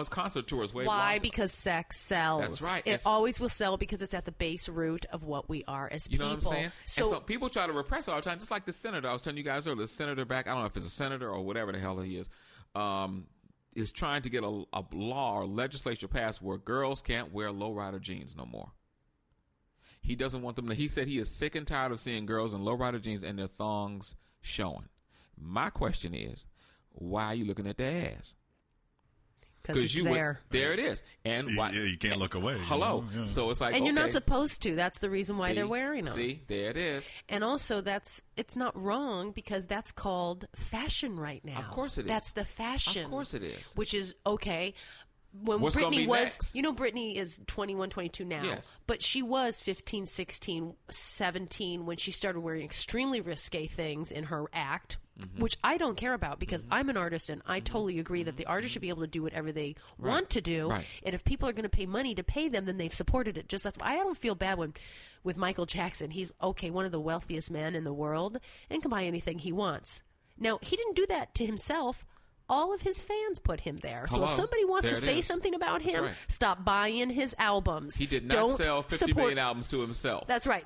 concert tours. Why? Because sex sells. That's right. It always will sell because it's at the base root of what we are as people. You know what I'm saying? So people try to repress it all the time, just like the senator. I was telling you guys earlier. The senator back. I don't know if it's a senator or whatever the hell he is trying to get a law or legislature passed where girls can't wear lowrider jeans no more. He doesn't want them to. He said he is sick and tired of seeing girls in lowrider jeans and their thongs showing. My question is, why are you looking at their ass? Because it's there. There it is. And why? Yeah, you can't look away. Hello. Yeah. So it's like, and you're not supposed to. That's the reason why they're wearing them. See, there it is. And also, it's not wrong because that's called fashion right now. Of course it is. That's the fashion. Of course it is. Which is okay. when What's gonna Britney be was, next? Britney is 21, 22 now. Yes. But she was 15, 16, 17 when she started wearing extremely risque things in her act, which I don't care about because I'm an artist and I totally agree that the artist should be able to do whatever they want to do. Right. And if people are going to pay money to pay them, then they've supported it. Just that's why I don't feel bad with Michael Jackson. He's, okay, one of the wealthiest men in the world and can buy anything he wants. Now, he didn't do that to himself. All of his fans put him there. So if somebody wants to say something about him, stop buying his albums. He did not sell 50 million albums to himself. That's right.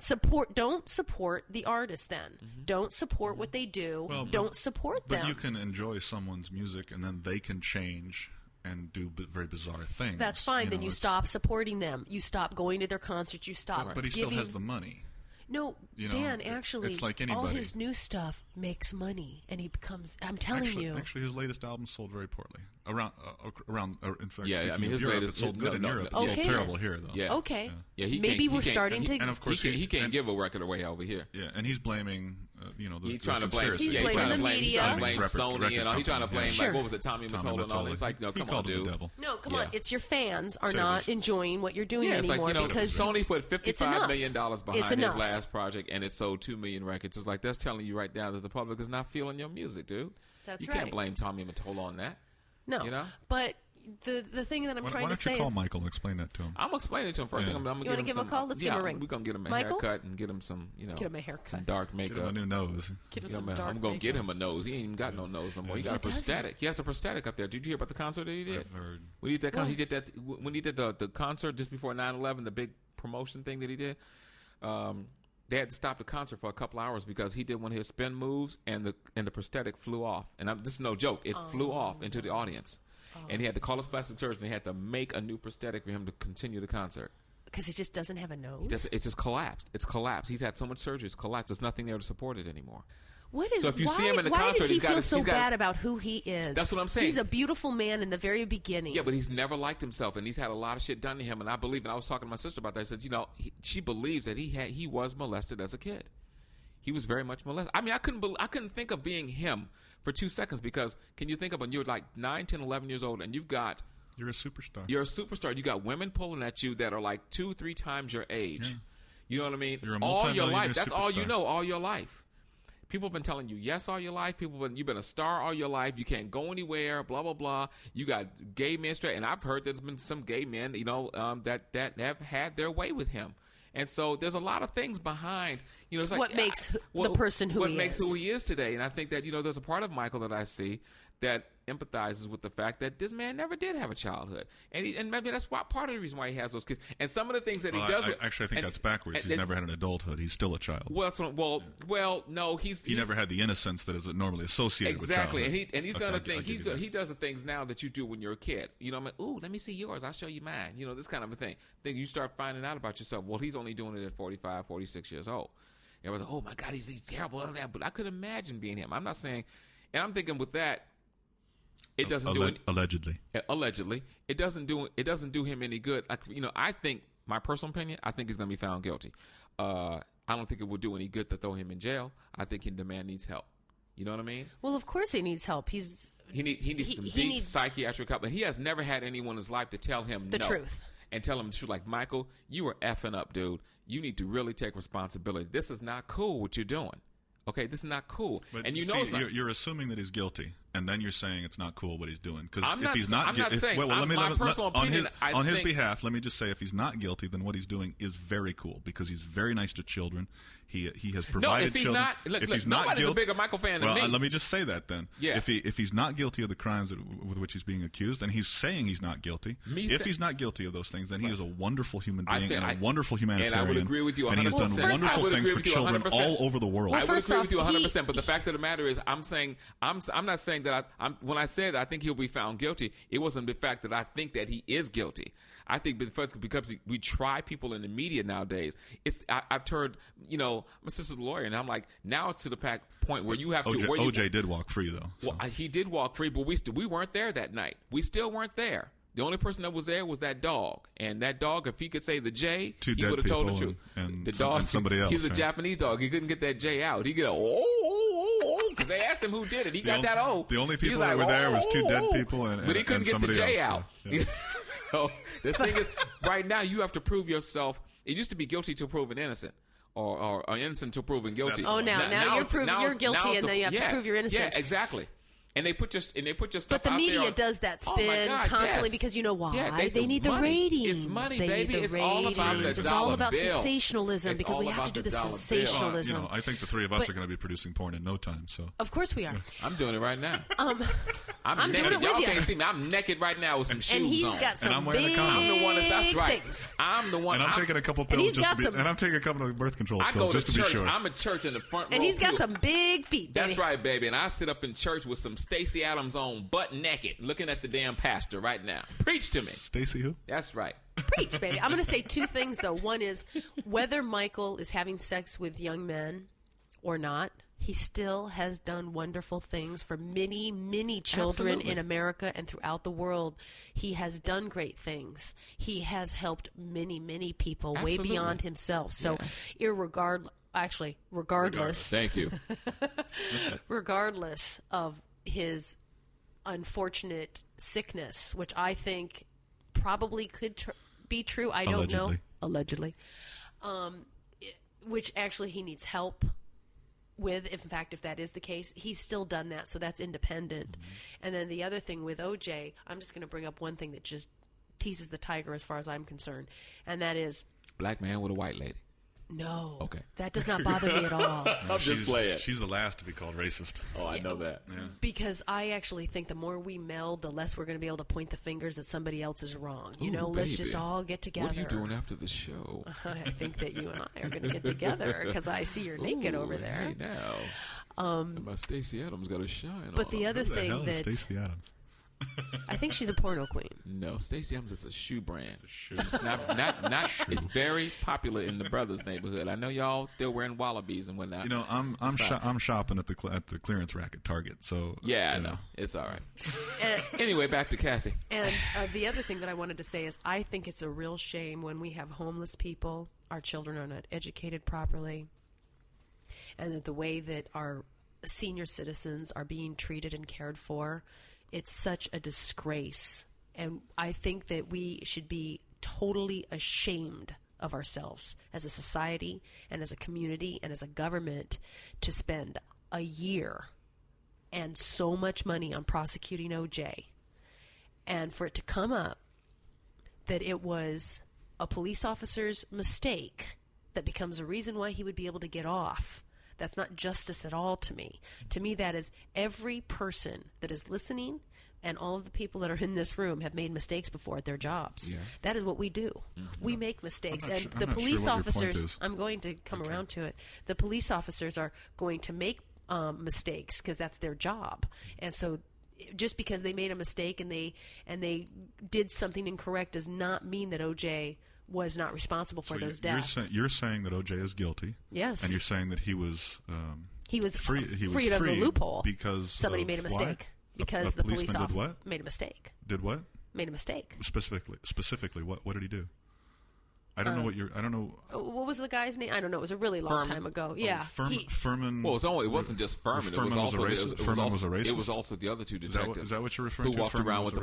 Don't support the artist then. Don't support what they do. Well, don't support them. But you can enjoy someone's music and then they can change and do very bizarre things. That's fine. Then you stop supporting them. You stop going to their concerts. You stop But he still has the money. No, Dan, actually, it's like anybody. all his new stuff makes money, and he becomes, I'm telling you. Actually, his latest album sold very poorly. In fact, I mean, his Europe, latest it sold good in Europe. It Okay. sold terrible here, though. Yeah. Okay. Yeah, maybe we're starting to. And of course, he can't give a record away over here. Yeah, and he's blaming, the He's trying to blame. conspiracy. He's blaming the media. He's trying to blame Sony and all. He's trying to blame Sure. like what was it, Tommy Mottola and all. It's like, no, he come called on, him dude. the devil. No, come on. It's your fans are So not enjoying what you're doing Yeah, it's anymore like, because Sony put $55 million It's behind his enough. last project, and it sold 2 million records. It's like that's telling you right now that the public is not feeling your music, dude. That's you right. can't blame Tommy Mottola on that. No, You know? but the thing that I'm trying Why to don't say you call is, Michael and explain that to him? I'm explaining it to him first. Yeah. I'm gonna You wanna give him a call? Let's give him a ring. We're gonna get him a Michael? haircut and get him some, get him a haircut, some dark makeup. Get him a new nose. Get him You know, some man, dark I'm gonna get makeup. him a nose. He ain't even got no nose no more. He got a prosthetic. He has a prosthetic up there. Did you hear about the concert that he did? I've heard. When he did that, when he did the concert just before 9/11, the big promotion thing that he did. They had to stop the concert for a couple hours because he did one of his spin moves and the prosthetic flew off. And this is no joke. It flew off into the audience. And he had to call his plastic surgeon. They had to make a new prosthetic for him to continue the concert. Because he just doesn't have a nose. It's just collapsed. It's collapsed. He's had so much surgery. It's collapsed. There's nothing there to support it anymore. What is? So if you why, see him in the why concert, did he he's got feel his- so he's got bad his- about who he is? That's what I'm saying. He's a beautiful man in the very beginning. Yeah, but he's never liked himself, and he's had a lot of shit done to him. And I believe, and I was talking to my sister about that. I said, she believes that he was molested as a kid. He was very much molested. I mean, I couldn't think of being him for 2 seconds because can you think of when you're like 9, 10, 11 years old and you're You're a superstar. a superstar. You got women pulling at you that are like 2, 3 times your age. Yeah. You know what I mean? You're a all your multi-millionaire life. That's all you superstar. know all your life. People have been telling you yes all your life. You've been a star all your life. You can't go anywhere. Blah blah blah. You got gay men straight, and I've heard there's been some gay men, that have had their way with him. And so there's a lot of things behind, it's like What makes the person who he What makes is. who he is today. And I think that, there's a part of Michael that I see that empathizes with the fact that this man never did have a childhood. And maybe that's part of the reason why he has those kids. And some of the things that he does. I think that's backwards. He's never had an adulthood. He's still a child. Well, no, he never had the innocence that is normally associated with childhood. Exactly. And he's done a thing. He He does the things now that you do when you're a kid. I'm like, ooh, let me see yours. I'll show you mine. This kind of a thing. Then you start finding out about yourself. Well, he's only doing it at 45, 46 years old. And I was like, oh my God, he's terrible. But I could imagine being him. I'm not saying, and I'm thinking with that, it doesn't do it. Allegedly, it doesn't do him any good. I think my personal opinion. I think he's going to be found guilty. I don't think it would do any good to throw him in jail. I think the man needs help. You know what I mean? Well, of course he needs help. He needs some deep psychiatric help, and he has never had anyone in his life to tell him the truth. And tell him the truth. Like, Michael, you are effing up, dude. You need to really take responsibility. This is not cool what you're doing. Okay, this is not cool. But and it's not. You're assuming that he's guilty, and then you're saying it's not cool what he's doing. Because if he's not, on his behalf, let me just say, if he's not guilty, then what he's doing is very cool because he's very nice to children. He has provided children. If he's not nobody's a bigger Michael fan than me. Let me just say that then. Yeah. If he's not guilty of the crimes with which he's being accused, and he's saying he's not guilty, if he's not guilty of those things, then he is a wonderful human being and a wonderful humanitarian. And I would agree with you 100%. And he has done wonderful things for children all over the world. I would agree with you 100%. But the fact of the matter is, I'm not saying that when I said I think he'll be found guilty, it wasn't the fact that I think that he is guilty. I think because we try people in the media nowadays. I've heard, my sister's a lawyer, and I'm like, now it's to the point where you have to. OJ did walk free though. So. Well, he did walk free, but we weren't there that night. We still weren't there. The only person that was there was that dog, and that dog, if he could say the J, he would have told the truth. And the dog, and somebody else. He's a Japanese dog. He couldn't get that J out. He get because they asked him who did it. He got that O. The only people that were there was two dead people, but he couldn't get the J out. Yeah. So the thing is, right now you have to prove yourself. It used to be guilty till proven innocent. Or innocent till proven guilty. Now you're proven you're guilty, and then you have to prove you're innocent. Yeah, exactly. And they put your stuff But the out media there. does that spin constantly because you know why? Yeah, they need the ratings. It's money, they baby. Need the it's ratings. all about the It's dollar all about bill. sensationalism because we have to do the sensationalism. I think the three of us are going to be producing porn in no time. So of course we are. I'm doing it right now. I'm naked. doing it Y'all with can't you. see me. I'm naked right now with some shoes on. And he's got some and I'm wearing big a condom. I'm the one that's right. things. I'm the one. And I'm taking a couple pills just to be. And I'm taking a couple of birth control I pills go just to to church. be sure. I'm at church in the front row. And he's got pew. some big feet. Baby. That's right, baby. And I sit up in church with some Stacey Adams on, butt naked, looking at the damn pastor right now. Preach to me. Stacey who? That's right. Preach, baby. I'm going to say two things, though. One is whether Michael is having sex with young men or not, he still has done wonderful things for many, many children Absolutely. in America and throughout the world. He has done great things. He has helped many, many people way Absolutely. beyond himself. So, regardless. Thank you. Regardless of his unfortunate sickness, which I think probably could be true. I don't know. Allegedly. Which actually he needs help with, if in fact, if that is the case. He's still done that, so that's independent. Mm-hmm. And then the other thing with OJ, I'm just going to bring up one thing that just teases the tiger as far as I'm concerned, and that is... Black man with a white lady. No. Okay. That does not bother me at all. I'm just playing. She's the last to be called racist. Oh, I know that. Yeah. Because I actually think the more we meld, the less we're going to be able to point the fingers that somebody else is wrong. You know, let's just all get together. What are you doing after the show? I think that you and I are going to get together because I see you're naked over there. Hey, now. My Stacey Adams got a shine But on the her. other thing Who the hell is that... Stacey Adams? I think she's a porno queen. No, Stacey Adams is a shoe brand. It's a shoe. It's not. It's very popular in the brothers' neighborhood. I know y'all still wearing wallabies and whatnot. You know, I'm shopping at the clearance rack at Target. So yeah, I know it's all right. Anyway, back to Cassie. And the other thing that I wanted to say is I think it's a real shame when we have homeless people, our children are not educated properly, and that the way that our senior citizens are being treated and cared for. It's such a disgrace, and I think that we should be totally ashamed of ourselves as a society and as a community and as a government to spend a year and so much money on prosecuting OJ, and for it to come up that it was a police officer's mistake that becomes a reason why he would be able to get off. That's not justice at all to me. To me, that is every person that is listening and all of the people that are in this room have made mistakes before at their jobs. Yeah. That is what we do. Mm-hmm. We make mistakes. And the police officers, I'm going to come around to it, the police officers are going to make mistakes because that's their job. And so just because they made a mistake and they did something incorrect does not mean that OJ was not responsible for those deaths. You're saying that OJ is guilty. Yes. And you're saying that he was freed of the loophole because somebody made a mistake. Why? Because the police officer made a mistake. Did what? Made a mistake. Specifically, what did he do? I don't know I don't know. What was the guy's name? I don't know. It was a really long time ago. Yeah. Furman. Well, it wasn't just Furman. Furman was a racist. It was also the other two detectives. Is that what you're referring to? Who walked around with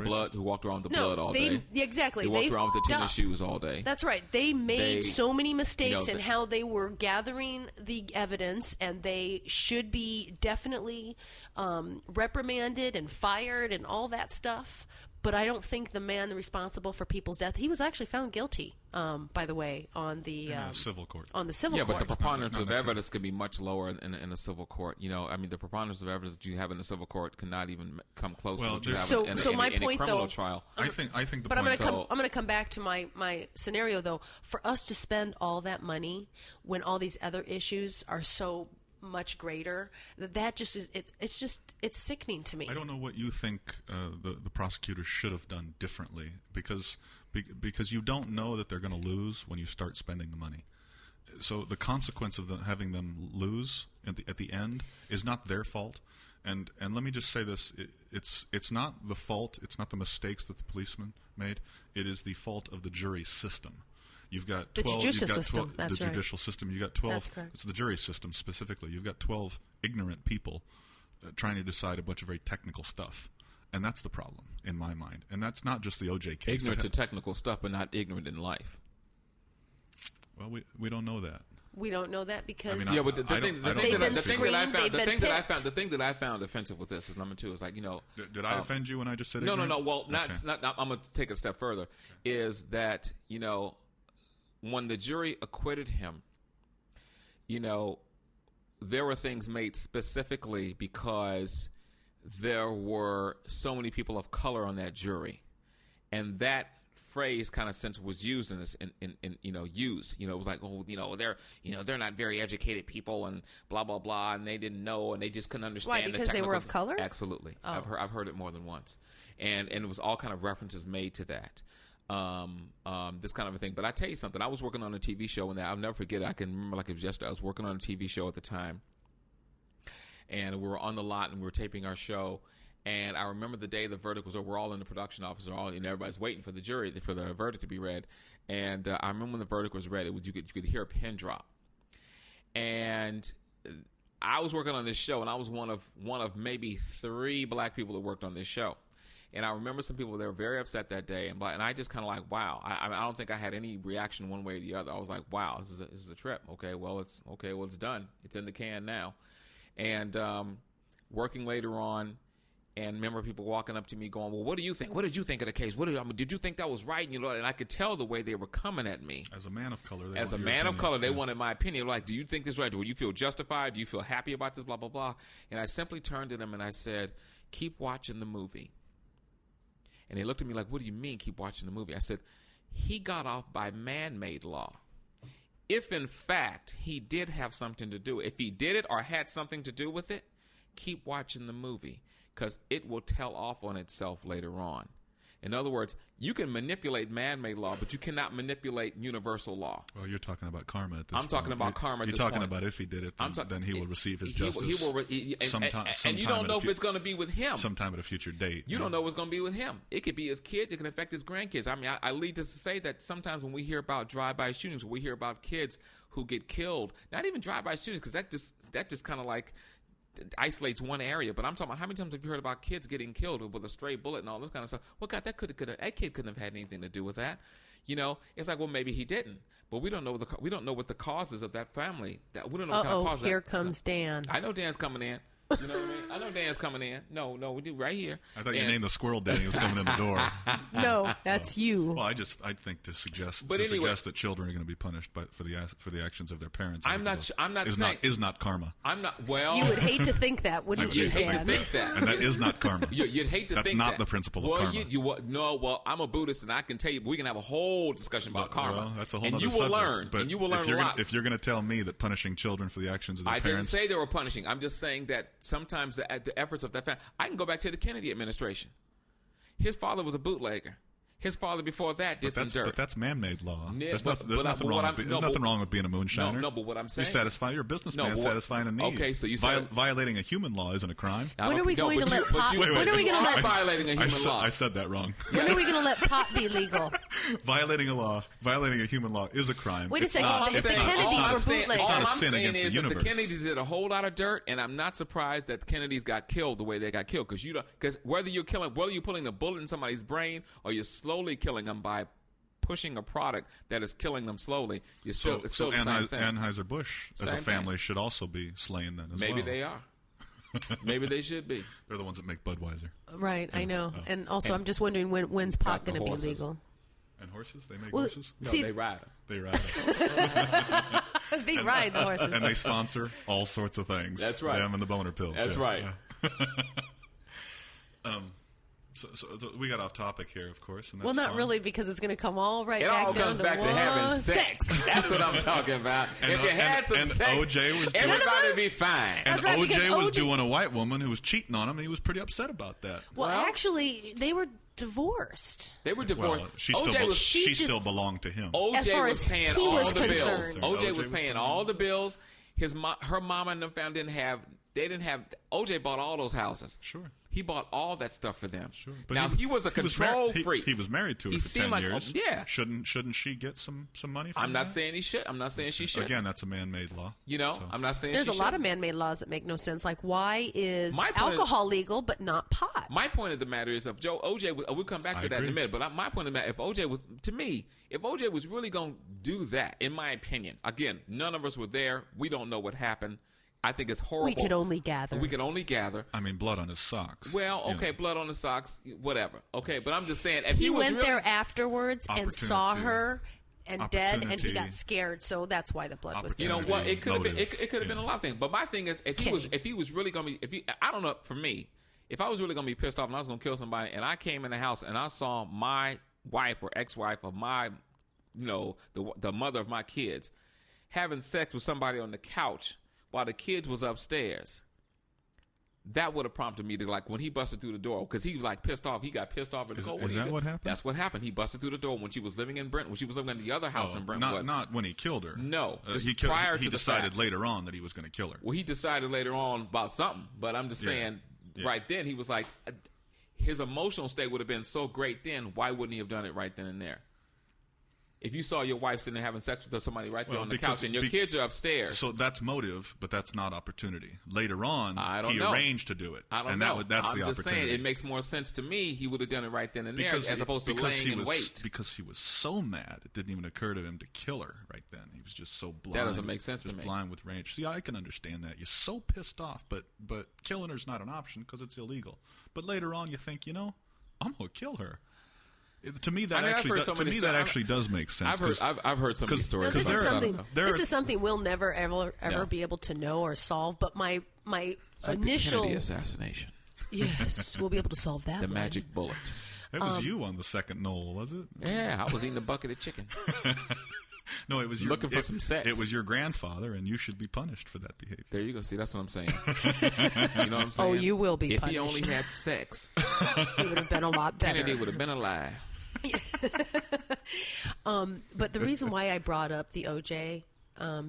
the blood all day. Exactly. They walked around with the tennis shoes all day. That's right. They made so many mistakes in how they were gathering the evidence, and they should be definitely reprimanded and fired and all that stuff. But I don't think the man responsible for people's death, he was actually found guilty, by the way, on the civil court. On the civil court. Yeah, but the preponderance of evidence could be much lower in a civil court. You know, I mean, the preponderance of evidence that you have in a civil court cannot even come close to what you have in a criminal trial. I think the but point. I'm going to come back to my scenario though. For us to spend all that money when all these other issues are so much greater, that just is it's sickening to me. I don't know what you think the prosecutors should have done differently because you don't know that they're going to lose when you start spending the money. So the consequence of having them lose at the end is not their fault. And let me just say this: it's not the fault. It's not the mistakes that the policeman made. It is the fault of the jury system. You've got 12. The judicial system. You've got 12. That's correct. It's the jury system specifically. You've got 12 ignorant people trying to decide a bunch of very technical stuff, And that's the problem in my mind. And that's not just the OJ case. Ignorant to technical stuff, but not ignorant in life. Well, we don't know that. We don't know that because but the thing that I found offensive with this is number 2 is like, Did I offend you when I just said no? Well, okay. not. I'm going to take a step further. Is that when the jury acquitted him, there were things made specifically because there were so many people of color on that jury, and that phrase kind of since was used in this used it was like, they're not very educated people and blah blah blah, and they didn't know and they just couldn't understand. Why? Because they were of color? Absolutely. Oh. I've heard it more than once, and it was all kind of references made to that. This kind of a thing. But I tell you something, I was working on a TV show, and I'll never forget it. I can remember like it was yesterday. I was working on a TV show at the time, and we were on the lot and we were taping our show. And I remember the day the verdict was over. We're all in the production office, and everybody's waiting for the jury for the verdict to be read. And I remember when the verdict was read, you could hear a pin drop. And I was working on this show, and I was one of maybe 3 black people that worked on this show. And I remember some people, they were very upset that day, and I just kind of like, wow. I don't think I had any reaction one way or the other. I was like, wow, this is a trip. Okay, well it's done. It's in the can now. And working later on. And remember people walking up to me going, well, what do you think? What did you think of the case? Did you think that was right? And I could tell the way they were coming at me. As a man of color, they wanted my opinion. Like, do you think this is right? Do you feel justified? Do you feel happy about this? Blah, blah, blah. And I simply turned to them and I said, keep watching the movie. And they looked at me like, what do you mean keep watching the movie? I said, he got off by man-made law. If, in fact, he did have something to do, if he did it or had something to do with it, keep watching the movie. Because it will tell off on itself later on. In other words, you can manipulate man-made law, but you cannot manipulate universal law. Well, you're talking about karma at this point. I'm talking about karma at this point. You're talking about if he did it, then he will receive his justice. And you don't know if it's going to be with him. Sometime at a future date. You don't know what's going to be with him. It could be his kids. It can affect his grandkids. I mean, I lead this to say that sometimes when we hear about drive-by shootings, we hear about kids who get killed. Not even drive-by shootings, because that just kind of like isolates one area, but I'm talking about how many times have you heard about kids getting killed with a stray bullet and all this kind of stuff? Well, God, that kid couldn't have had anything to do with that. It's like, well, maybe he didn't, but we don't know what the causes of that family. We don't know what kind of causes. Here comes Dan. I know Dan's coming in. You know what I mean? I know Dan's coming in. No, we do right here. I thought you named the squirrel Danny was coming in the door. No, that's you. Well, I think to suggest that children are going to be punished for the actions of their parents. Is not karma. I'm not. Well, you would hate to think that, wouldn't you, Dan? You'd hate to think that, and that is not karma. You'd hate to think that. That's not the principle of karma. Well, I'm a Buddhist, and I can tell you, we can have a whole discussion about karma. Well, that's a whole and other you will subject. learn. And you will learn a lot. If you're going to tell me that punishing children for the actions of their parents, I didn't say they were punishing. I'm just saying that sometimes the efforts of that family. I can go back to the Kennedy administration. His father was a bootlegger. His father before that did some dirt. But that's man-made law. There's nothing wrong with being a moonshiner. No, but what I'm saying... You're a businessman satisfying a need. Okay, so you violating a human law isn't a crime. When are we going to let pot... When are we going to let... violating a human law. I said that wrong. When are we going to let pot be legal? Violating a human law is a crime. Wait a second. If the Kennedys were bootleggers... It's not a sin against the universe. The Kennedys did a whole lot of dirt, and I'm not surprised that the Kennedys got killed the way they got killed. Because whether you're putting a bullet in somebody's brain or you're slowly killing them by pushing a product that is killing them slowly, it's still the same thing. Anheuser-Busch, as a family, should also be slain then as well. Maybe they are. Maybe they should be. They're the ones that make Budweiser. Right, I know. And also, I'm just wondering when's pot going to be legal? And horses? They make horses? No, they ride them. They ride them. They ride the horses. And they sponsor all sorts of things. That's right. Them and the boner pills. That's right. So we got off topic here, of course. And that's well, not really, because it's going to come all right back down to... It all comes back to having sex. That's what I'm talking about. If you had some sex, everybody would be fine. And OJ was doing a white woman who was cheating on him, and he was pretty upset about that. Well, actually, they were divorced. They were divorced. Well, she still belonged to him. OJ was paying all the bills. OJ was paying all the bills. Her mama and them family didn't have... OJ bought all those houses. Sure. He bought all that stuff for them. Sure. But now he was a control freak. He was married to her for 10 years. Yeah. Shouldn't she get some money from I'm not saying he should. I'm not saying she should. Again, that's a man-made law. I'm not saying there's a lot of man-made laws that make no sense. Like, why is alcohol legal but not pot? My point of the matter is, if OJ, we'll come back to that in a minute. But my point of the matter, if OJ was really going to do that, in my opinion, again, none of us were there. We don't know what happened. I think it's horrible. We could only gather. I mean, blood on his socks. Well, okay, blood on his socks, whatever. Okay, but I'm just saying, if he was went really there afterwards and saw her and dead, and he got scared, so that's why the blood was there. You know what? It could have been. It could have been a lot of things. But my thing is, if he was really going to be, I don't know. For me, if I was really going to be pissed off and I was going to kill somebody, and I came in the house and I saw my wife or ex-wife of my, the mother of my kids, having sex with somebody on the couch while the kids was upstairs, that would have prompted me to, like, when he busted through the door, because he was like pissed off. He got pissed off in the cold. Is that what happened? That's what happened. He busted through the door when she was living in Brentwood. When she was living in the other house in Brentwood. Not when he killed her. No, he decided later on that he was going to kill her. Well, he decided later on about something, but I'm just saying, right then he was like, his emotional state would have been so great then. Why wouldn't he have done it right then and there? If you saw your wife sitting there having sex with somebody right there on the couch and your kids are upstairs. So that's motive, but that's not opportunity. Later on, he arranged to arranged to do it. I don't know. That's I'm the just opportunity. saying, it makes more sense to me he would have done it right then and there as opposed to laying in wait. Because he was so mad, it didn't even occur to him to kill her right then. He was just so blind. That doesn't make sense to me. Blind with rage. See, I can understand that. You're so pissed off, but killing her's not an option because it's illegal. But later on, you think, I'm going to kill her. To me, that actually does make sense. I've heard some of these stories. This is something we'll never ever be able to know or solve. But my initial the Kennedy assassination. Yes, we'll be able to solve that. The magic bullet. That was you on the second Knoll, was it? Yeah, I was eating a bucket of chicken. No, it was looking for some sex. It was your grandfather, and you should be punished for that behavior. There you go. See, that's what I'm saying. You know what I'm saying? Oh, you will be punished. If he only had sex, he would have been a lot better. Kennedy would have been alive. But the reason why I brought up the OJ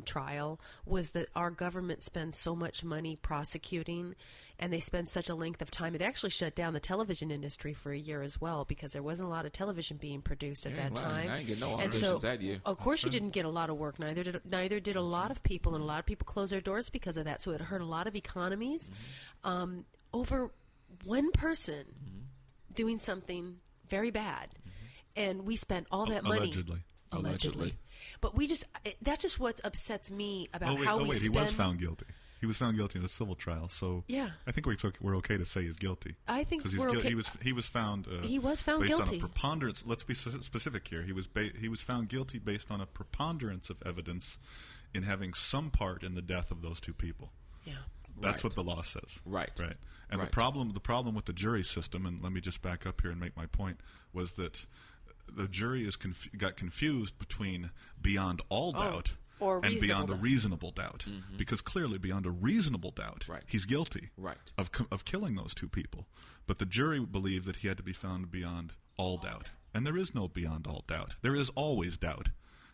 trial was that our government spends so much money prosecuting, and they spend such a length of time. It actually shut down the television industry for a year as well because there wasn't a lot of television being produced at that time. I didn't get no and auditions that year. Of course, you didn't get a lot of work. Neither did a lot of people, and a lot of people closed their doors because of that. So it hurt a lot of economies. Over one person doing something very bad. And we spent all that money. Allegedly. But that's just what upsets me about how we spend. He was found guilty. He was found guilty in a civil trial. So yeah. I think we're okay to say he's guilty. I think we're okay. He was found. He was found based guilty on a preponderance. Let's be specific here. He was found guilty based on a preponderance of evidence in having some part in the death of those two people. Yeah. That's what the law says. Right. And the problem with the jury system, and let me just back up here and make my point, was that the jury got confused between beyond all doubt and beyond a reasonable doubt. Because clearly, beyond a reasonable doubt, he's guilty of killing those two people. But the jury believed that he had to be found beyond all doubt. And there is no beyond all doubt. There is always doubt.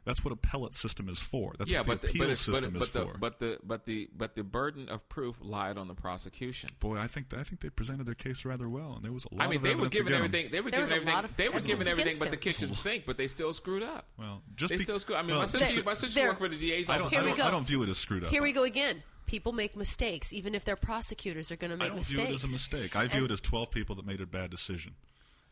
That's what appellate system is for. That's what the appeal system is for. But the burden of proof lied on the prosecution. Boy, I think they presented their case rather well, and there was a lot. They were given everything. They were given everything but the kitchen sink, but they still screwed up. Well, still screwed. I mean, my sister worked for the DA's office. I don't view it as screwed up. Here we go again. People make mistakes, even if their prosecutors are going to make mistakes. I don't view it as a mistake. I view it as 12 people that made a bad decision.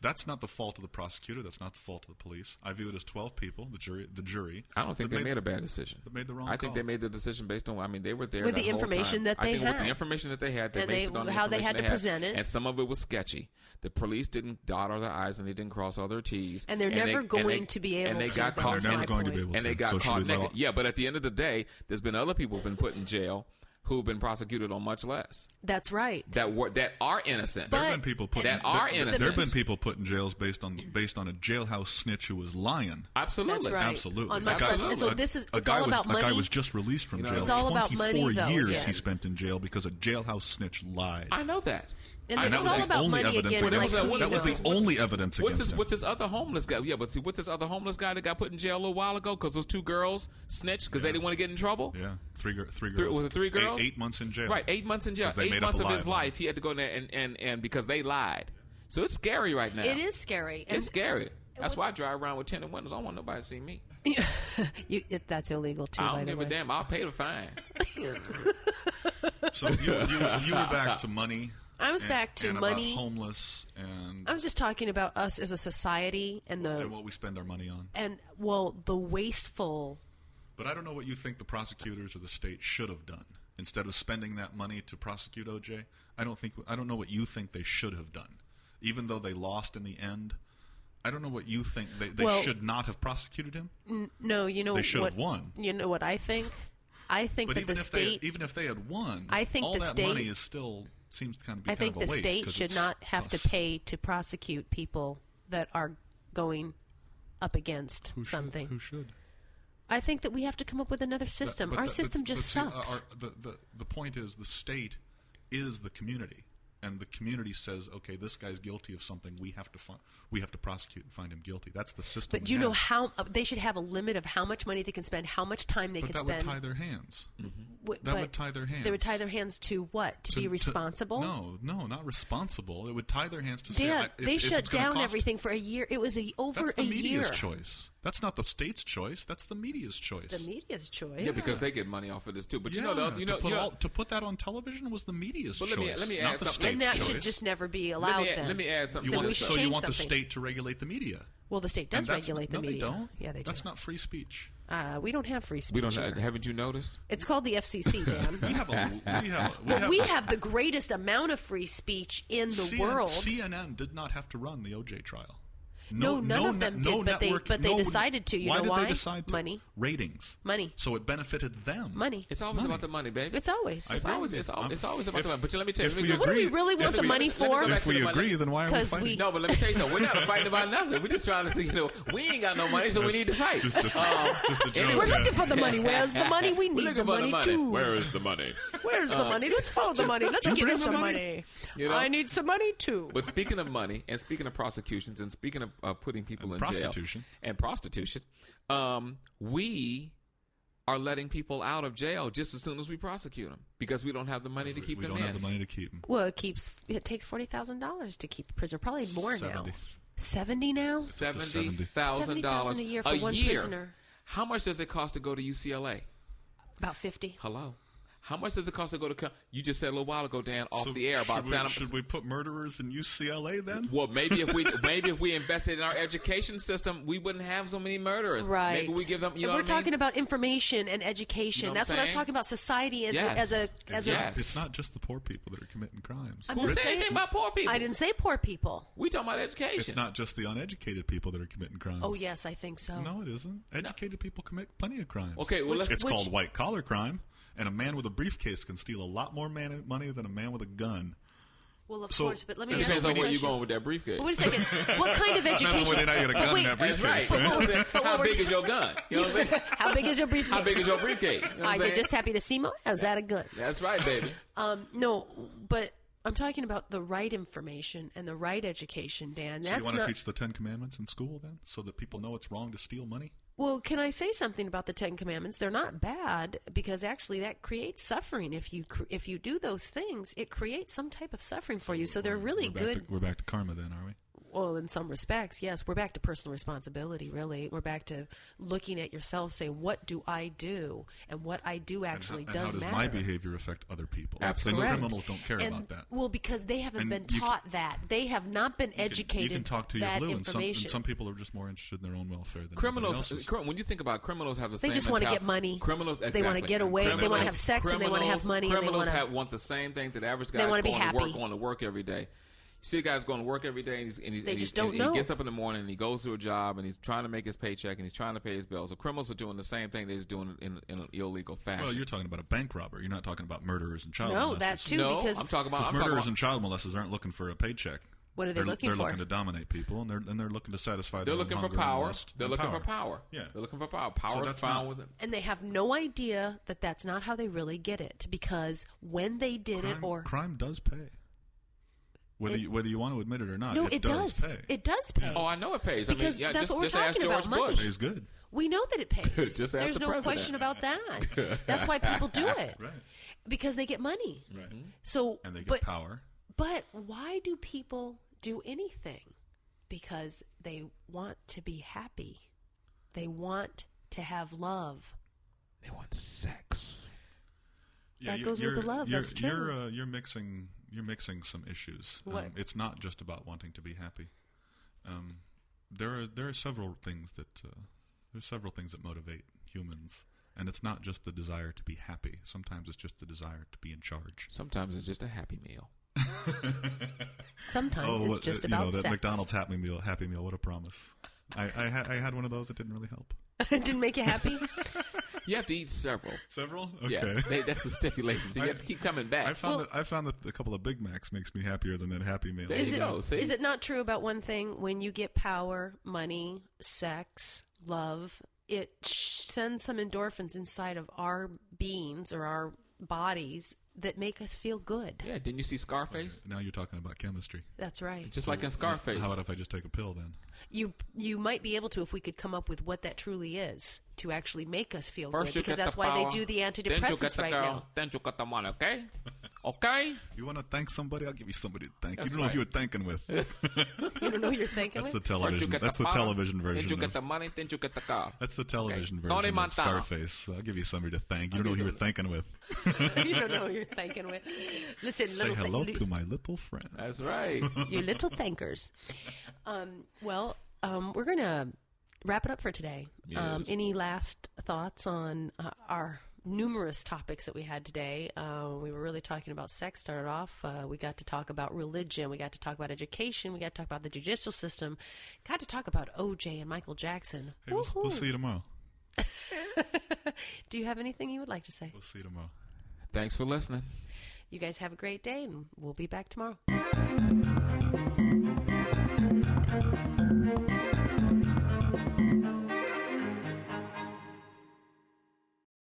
That's not the fault of the prosecutor. That's not the fault of the police. I view it as 12 people, the jury. I don't think they made a bad decision. They made the wrong call. I think they made the decision based on, they were there with the information that they had. With the information that they had, they based it on how they had to present it. And some of it was sketchy. The police didn't dot all their I's and they didn't cross all their T's. And they're never going to be able to. And they got caught. They're never going to be able to. And they got caught naked. Yeah, but at the end of the day, there's been other people who've been put in jail who've been prosecuted on much less. That's right. That are innocent. There have been people put that are innocent. There have been people put in jails based on a jailhouse snitch who was lying. Absolutely. That's right. Absolutely. On much less. And so it's all about money. A guy was just released from jail. It's all about money, 24 though. years he spent in jail because a jailhouse snitch lied. I know that. And it's all about money again. That was the only evidence against him. What's this other homeless guy? Yeah, but see, what's this other homeless guy that got put in jail a little while ago because those 2 girls snitched because they didn't want to get in trouble? Yeah, three girls. Was it 3 girls? 8 months in jail. Right, 8 months in jail. 8 months of his life, he had to go in there and because they lied. So it's scary right now. It is scary. It's scary. That's why I drive around with tinted windows. I don't want nobody to see me. That's illegal too. I don't give a damn. I'll pay the fine. So you were back to money. I was back to money. About homeless and. I was just talking about us as a society and what we spend our money on. And the wasteful. But I don't know what you think the prosecutors or the state should have done instead of spending that money to prosecute OJ. I don't know what you think they should have done, even though they lost in the end. I don't know what you think. They should not have prosecuted him? No, you know they should have won. You know what I think? I think but that the state... even if they had won, I think all the that state, money is still seems to kind of be I think the state should not have to pay to prosecute people that are going up against something. Who should? I think that we have to come up with another system. Our system just sucks. The point is the state is the community. And the community says, okay, this guy's guilty of something. We have to prosecute and find him guilty. That's the system. But you know how they should have a limit of how much money they can spend, how much time they can spend. But that would tie their hands. Mm-hmm. That would tie their hands. They would tie their hands to what? To be responsible? No, not responsible. It would tie their hands to Dan, they shut down everything for a year. It was over a year. That's the media's choice. That's not the state's choice. That's the media's choice. The media's choice. Yeah, because they get money off of this too. But to put that on television was the media's choice. Let me add something. And that should just never be allowed. Let me add something. You want the state to regulate the media? Well, the state does regulate the media. No, they don't. Yeah, they do. That's not free speech. We don't have free speech. We don't. Haven't you noticed? It's called the FCC, Dan. We have the greatest amount of free speech in the world. CNN did not have to run the OJ trial. None of them did, but they decided to. You know why? Why did they decide to? Money. Ratings. Money. So it benefited them. Money. It's always about the money, baby. It's always. It's always about the money. But let me tell you. So what do we really want the money for? If we agree, then why are we fighting? No, but let me tell you something. We're not fighting about nothing. We're just trying to see, we ain't got no money, so we need to fight. Just a joke. We're looking for the money. Where's the money? We need the money too. Where is the money? Where's the money? Let's follow the money. Let's get us some money. I need some money too. But speaking of money, and speaking of prosecutions, and speaking of putting people in prostitution. Jail and prostitution, we are letting people out of jail just as soon as we prosecute them because we don't have the money to keep them in. We don't have the money to keep them. Well, it takes $40,000 to keep a prisoner. Probably more now. 70 now? $70,000 a year for one prisoner. How much does it cost to go to UCLA? About 50. Hello. How much does it cost to go to? You just said a little while ago, Dan, off the air about Santa. Should we put murderers in UCLA then? Well, maybe if we invested in our education system, we wouldn't have so many murderers. Right. Maybe we give them. We're talking about information and education. That's what I was talking about. Society as a. It's not just the poor people that are committing crimes. Who said anything about poor people? I didn't say poor people. We talking about education. It's not just the uneducated people that are committing crimes. Oh yes, I think so. No, it isn't. Educated people commit plenty of crimes. Okay, well it's called white collar crime. And a man with a briefcase can steal a lot more money than a man with a gun. Well, of course, but let me ask you a question. Depends on where you're going with that briefcase. But wait a second. What kind of education? Whether you got a gun in that briefcase. Right. How big is your gun? You know what I'm saying? How big is your briefcase? How big is your briefcase? You know you're just happy to see me? Is that a gun? That's right, baby. No, but I'm talking about the right information and the right education, Dan. So you want to teach the 10 Commandments in school then so that people know it's wrong to steal money? Well, can I say something about the 10 Commandments? They're not bad because actually that creates suffering. If you do those things, it creates some type of suffering for you. So they're really good. We're back to karma then, are we? Well, in some respects, yes. We're back to personal responsibility, really. We're back to looking at yourself, saying, what do I do? And what I do actually does matter. And how does my behavior affect other people? That's correct. Criminals don't care about that. Well, because they haven't been taught that. They have not been educated. You can talk to that your blue, information. and some people are just more interested in their own welfare than criminals. When you think about criminals, have the same. They just want to get money. Criminals, exactly. They want to get away. They want to have sex, and they want to have money. Criminals want the same thing that average guys going to work every day. You see a guy's going to work every day, and he gets up in the morning, and he goes to a job, and he's trying to make his paycheck, and he's trying to pay his bills. So criminals are doing the same thing. They're just doing it in an illegal fashion. Well, you're talking about a bank robber. You're not talking about murderers and child molesters. No, that too. No, because I'm talking about murderers and child molesters aren't looking for a paycheck. What are they looking for? They're looking to dominate people, and they're looking to satisfy their looking for hunger power. And lust. They're looking for power. Yeah, they're looking for power. Power is found with them, and they have no idea that that's not how they really get it. Because when they did crime it, does pay. Whether you want to admit it or not, no, it does pay. It does pay. Oh, I know it pays. Because I mean, that's what we're talking about. Bush. It pays good. We know that it pays. Just ask There's the no president. question about that. That's why people do it. Right. Because they get money. Right. So, And they get power. But why do people do anything? Because they want to be happy. They want to have love. They want sex. Yeah, that goes with the love. That's true. You're mixing some issues. It's not just about wanting to be happy. There are several things that motivate humans, and it's not just the desire to be happy. Sometimes it's just the desire to be in charge. Sometimes it's just a happy meal. Sometimes it's just about that sex. McDonald's Happy Meal. What a promise! I had one of those. It didn't really help. It didn't make you happy? You have to eat several. Several? Okay. Yeah, that's the stipulation. So you have to keep coming back. I found that a couple of Big Macs makes me happier than that Happy Meal. There you go. See? Is it not true about one thing? When you get power, money, sex, love, it sends some endorphins inside of our beings or our bodies that make us feel good. Yeah, didn't you see Scarface? Now you're talking about chemistry. That's right. Just like in Scarface. How about if I just take a pill then? You might be able to if we could come up with what that truly is to actually make us feel First good, because that's why they do the antidepressants right now. Then you get the money, okay? Okay? You want to thank somebody? I'll give you somebody to thank. You don't know who you're thanking with. You don't know who you're thanking That's with? the television. That's the television version. Then you get the money, then you get the car. That's the television Okay. version Tony of Scarface. So I'll give you somebody to thank. You don't know who you're thanking with. You don't know who you're thanking with. Listen, say hello to my little friend. That's right. You little thankers. We're going to wrap it up for today. Yes. Any last thoughts on our numerous topics that we had today? We were really talking about sex, started off. We got to talk about religion. We got to talk about education. We got to talk about the judicial system. Got to talk about O.J. and Michael Jackson. Hey, we'll see you tomorrow. Do you have anything you would like to say? We'll see you tomorrow. Thanks for listening. You guys have a great day, and we'll be back tomorrow.